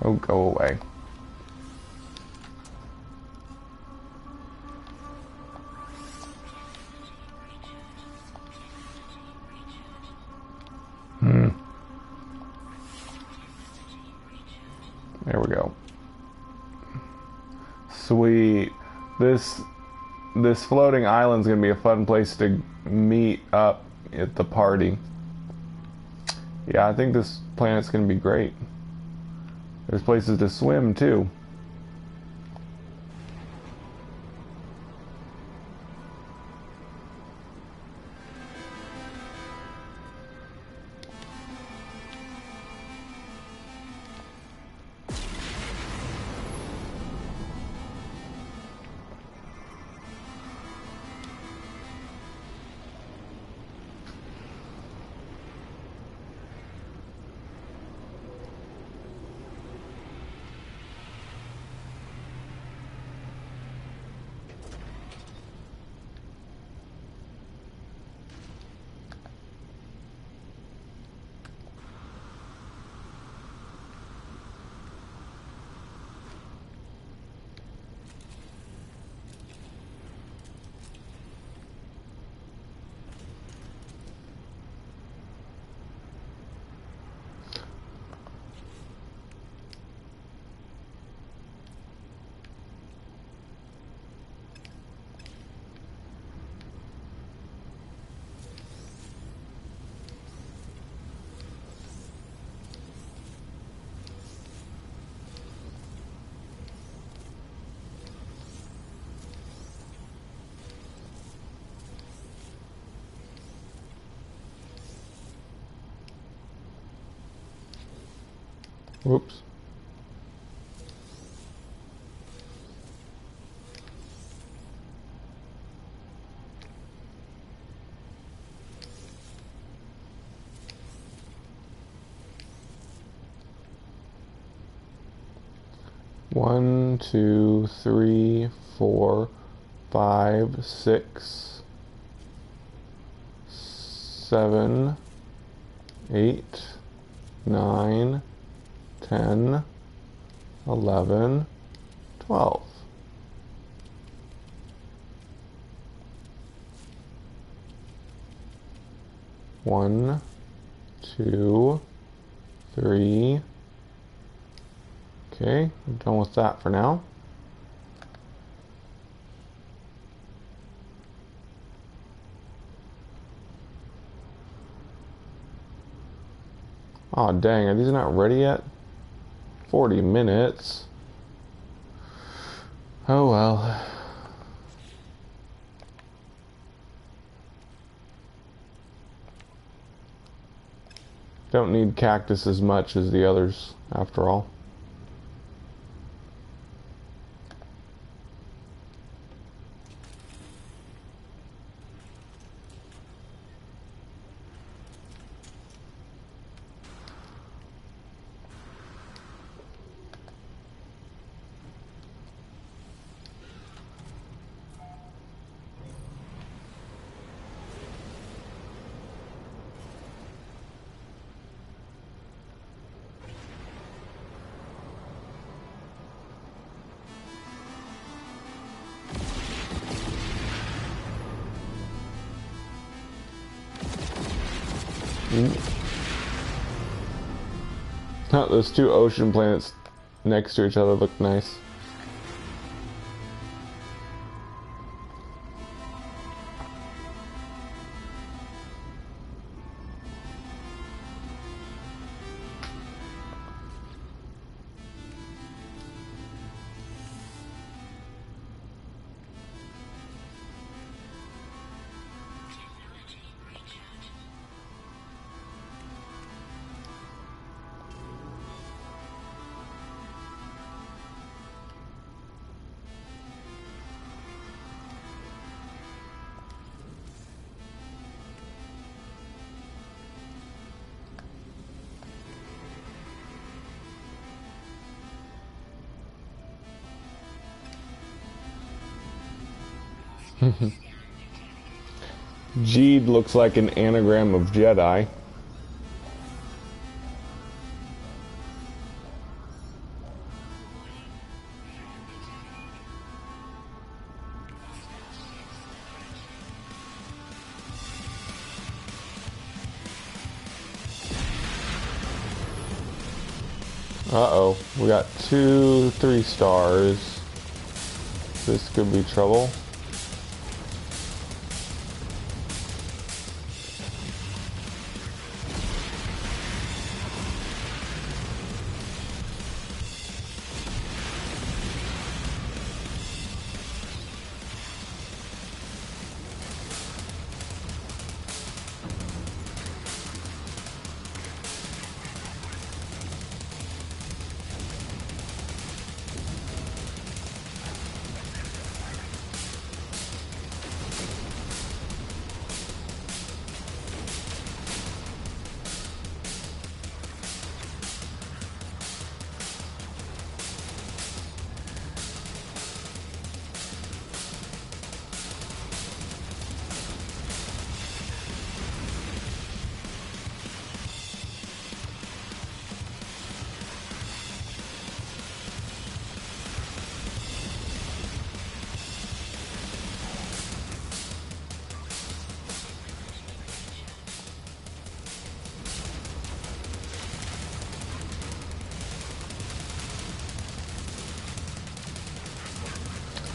S1: Oh, go away. There we go. Sweet. This floating island's gonna be a fun place to meet up at the party. Yeah, I think this planet's gonna be great. There's places to swim too. Whoops. One, 2, 3, 4, 5, 6, 7, 8, 9, 10, 11, 12. One, 2, 3. Okay, I'm done with that for now. Aw, dang, are these not ready yet? 40 minutes. Oh well. Don't need cactus as much as the others, after all. Those two ocean planets next to each other look nice. Jeed looks like an anagram of Jedi. Uh-oh, we got 2 3-stars. This could be trouble.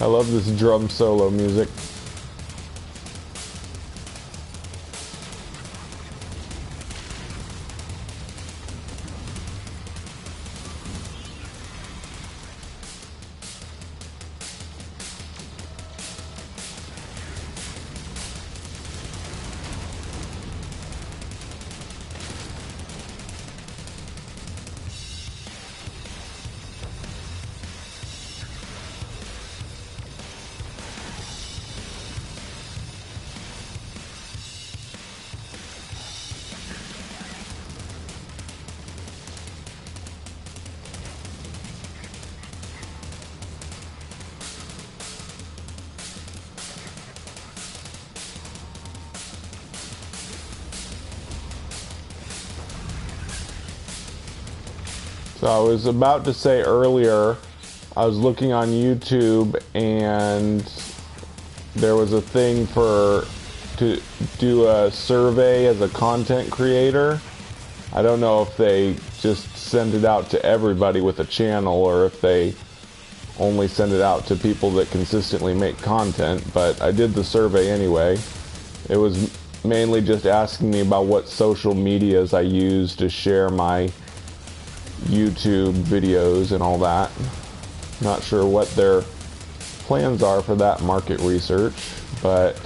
S1: I love this drum solo music. So I was about to say earlier, I was looking on YouTube and there was a thing to do a survey as a content creator. I don't know if they just send it out to everybody with a channel or if they only send it out to people that consistently make content, but I did the survey anyway. It was mainly just asking me about what social medias I use to share my YouTube videos and all that. Not sure what their plans are for that market research, but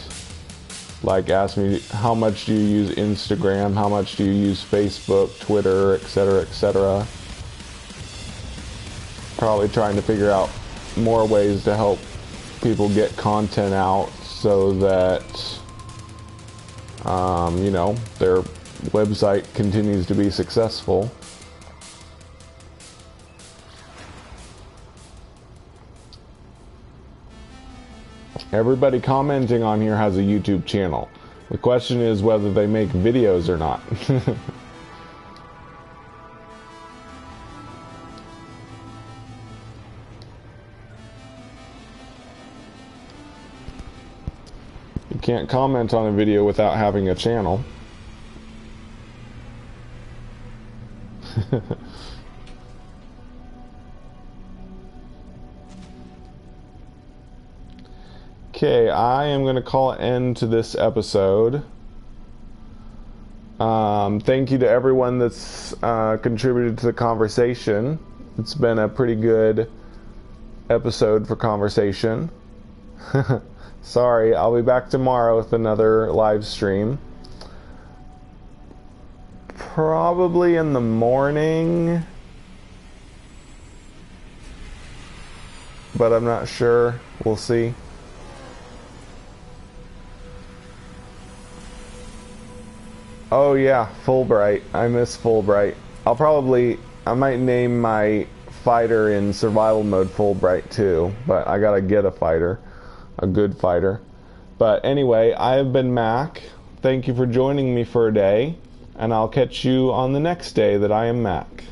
S1: Like, ask me, how much do you use Instagram? How much do you use Facebook, Twitter, etc., etc.? Probably trying to figure out more ways to help people get content out so that, you know, their website continues to be successful. Everybody commenting on here has a YouTube channel. The question is whether they make videos or not. You can't comment on a video without having a channel. Okay, I am going to call an end to this episode. Thank you to everyone that's contributed to the conversation. It's been a pretty good episode for conversation. Sorry, I'll be back tomorrow with another live stream. Probably in the morning, but I'm not sure. We'll see. Oh yeah, Fulbright. I miss Fulbright. I might name my fighter in survival mode Fulbright too, but I gotta get a fighter. A good fighter. But anyway, I have been Mac. Thank you for joining me for a day, and I'll catch you on the next day that I am Mac.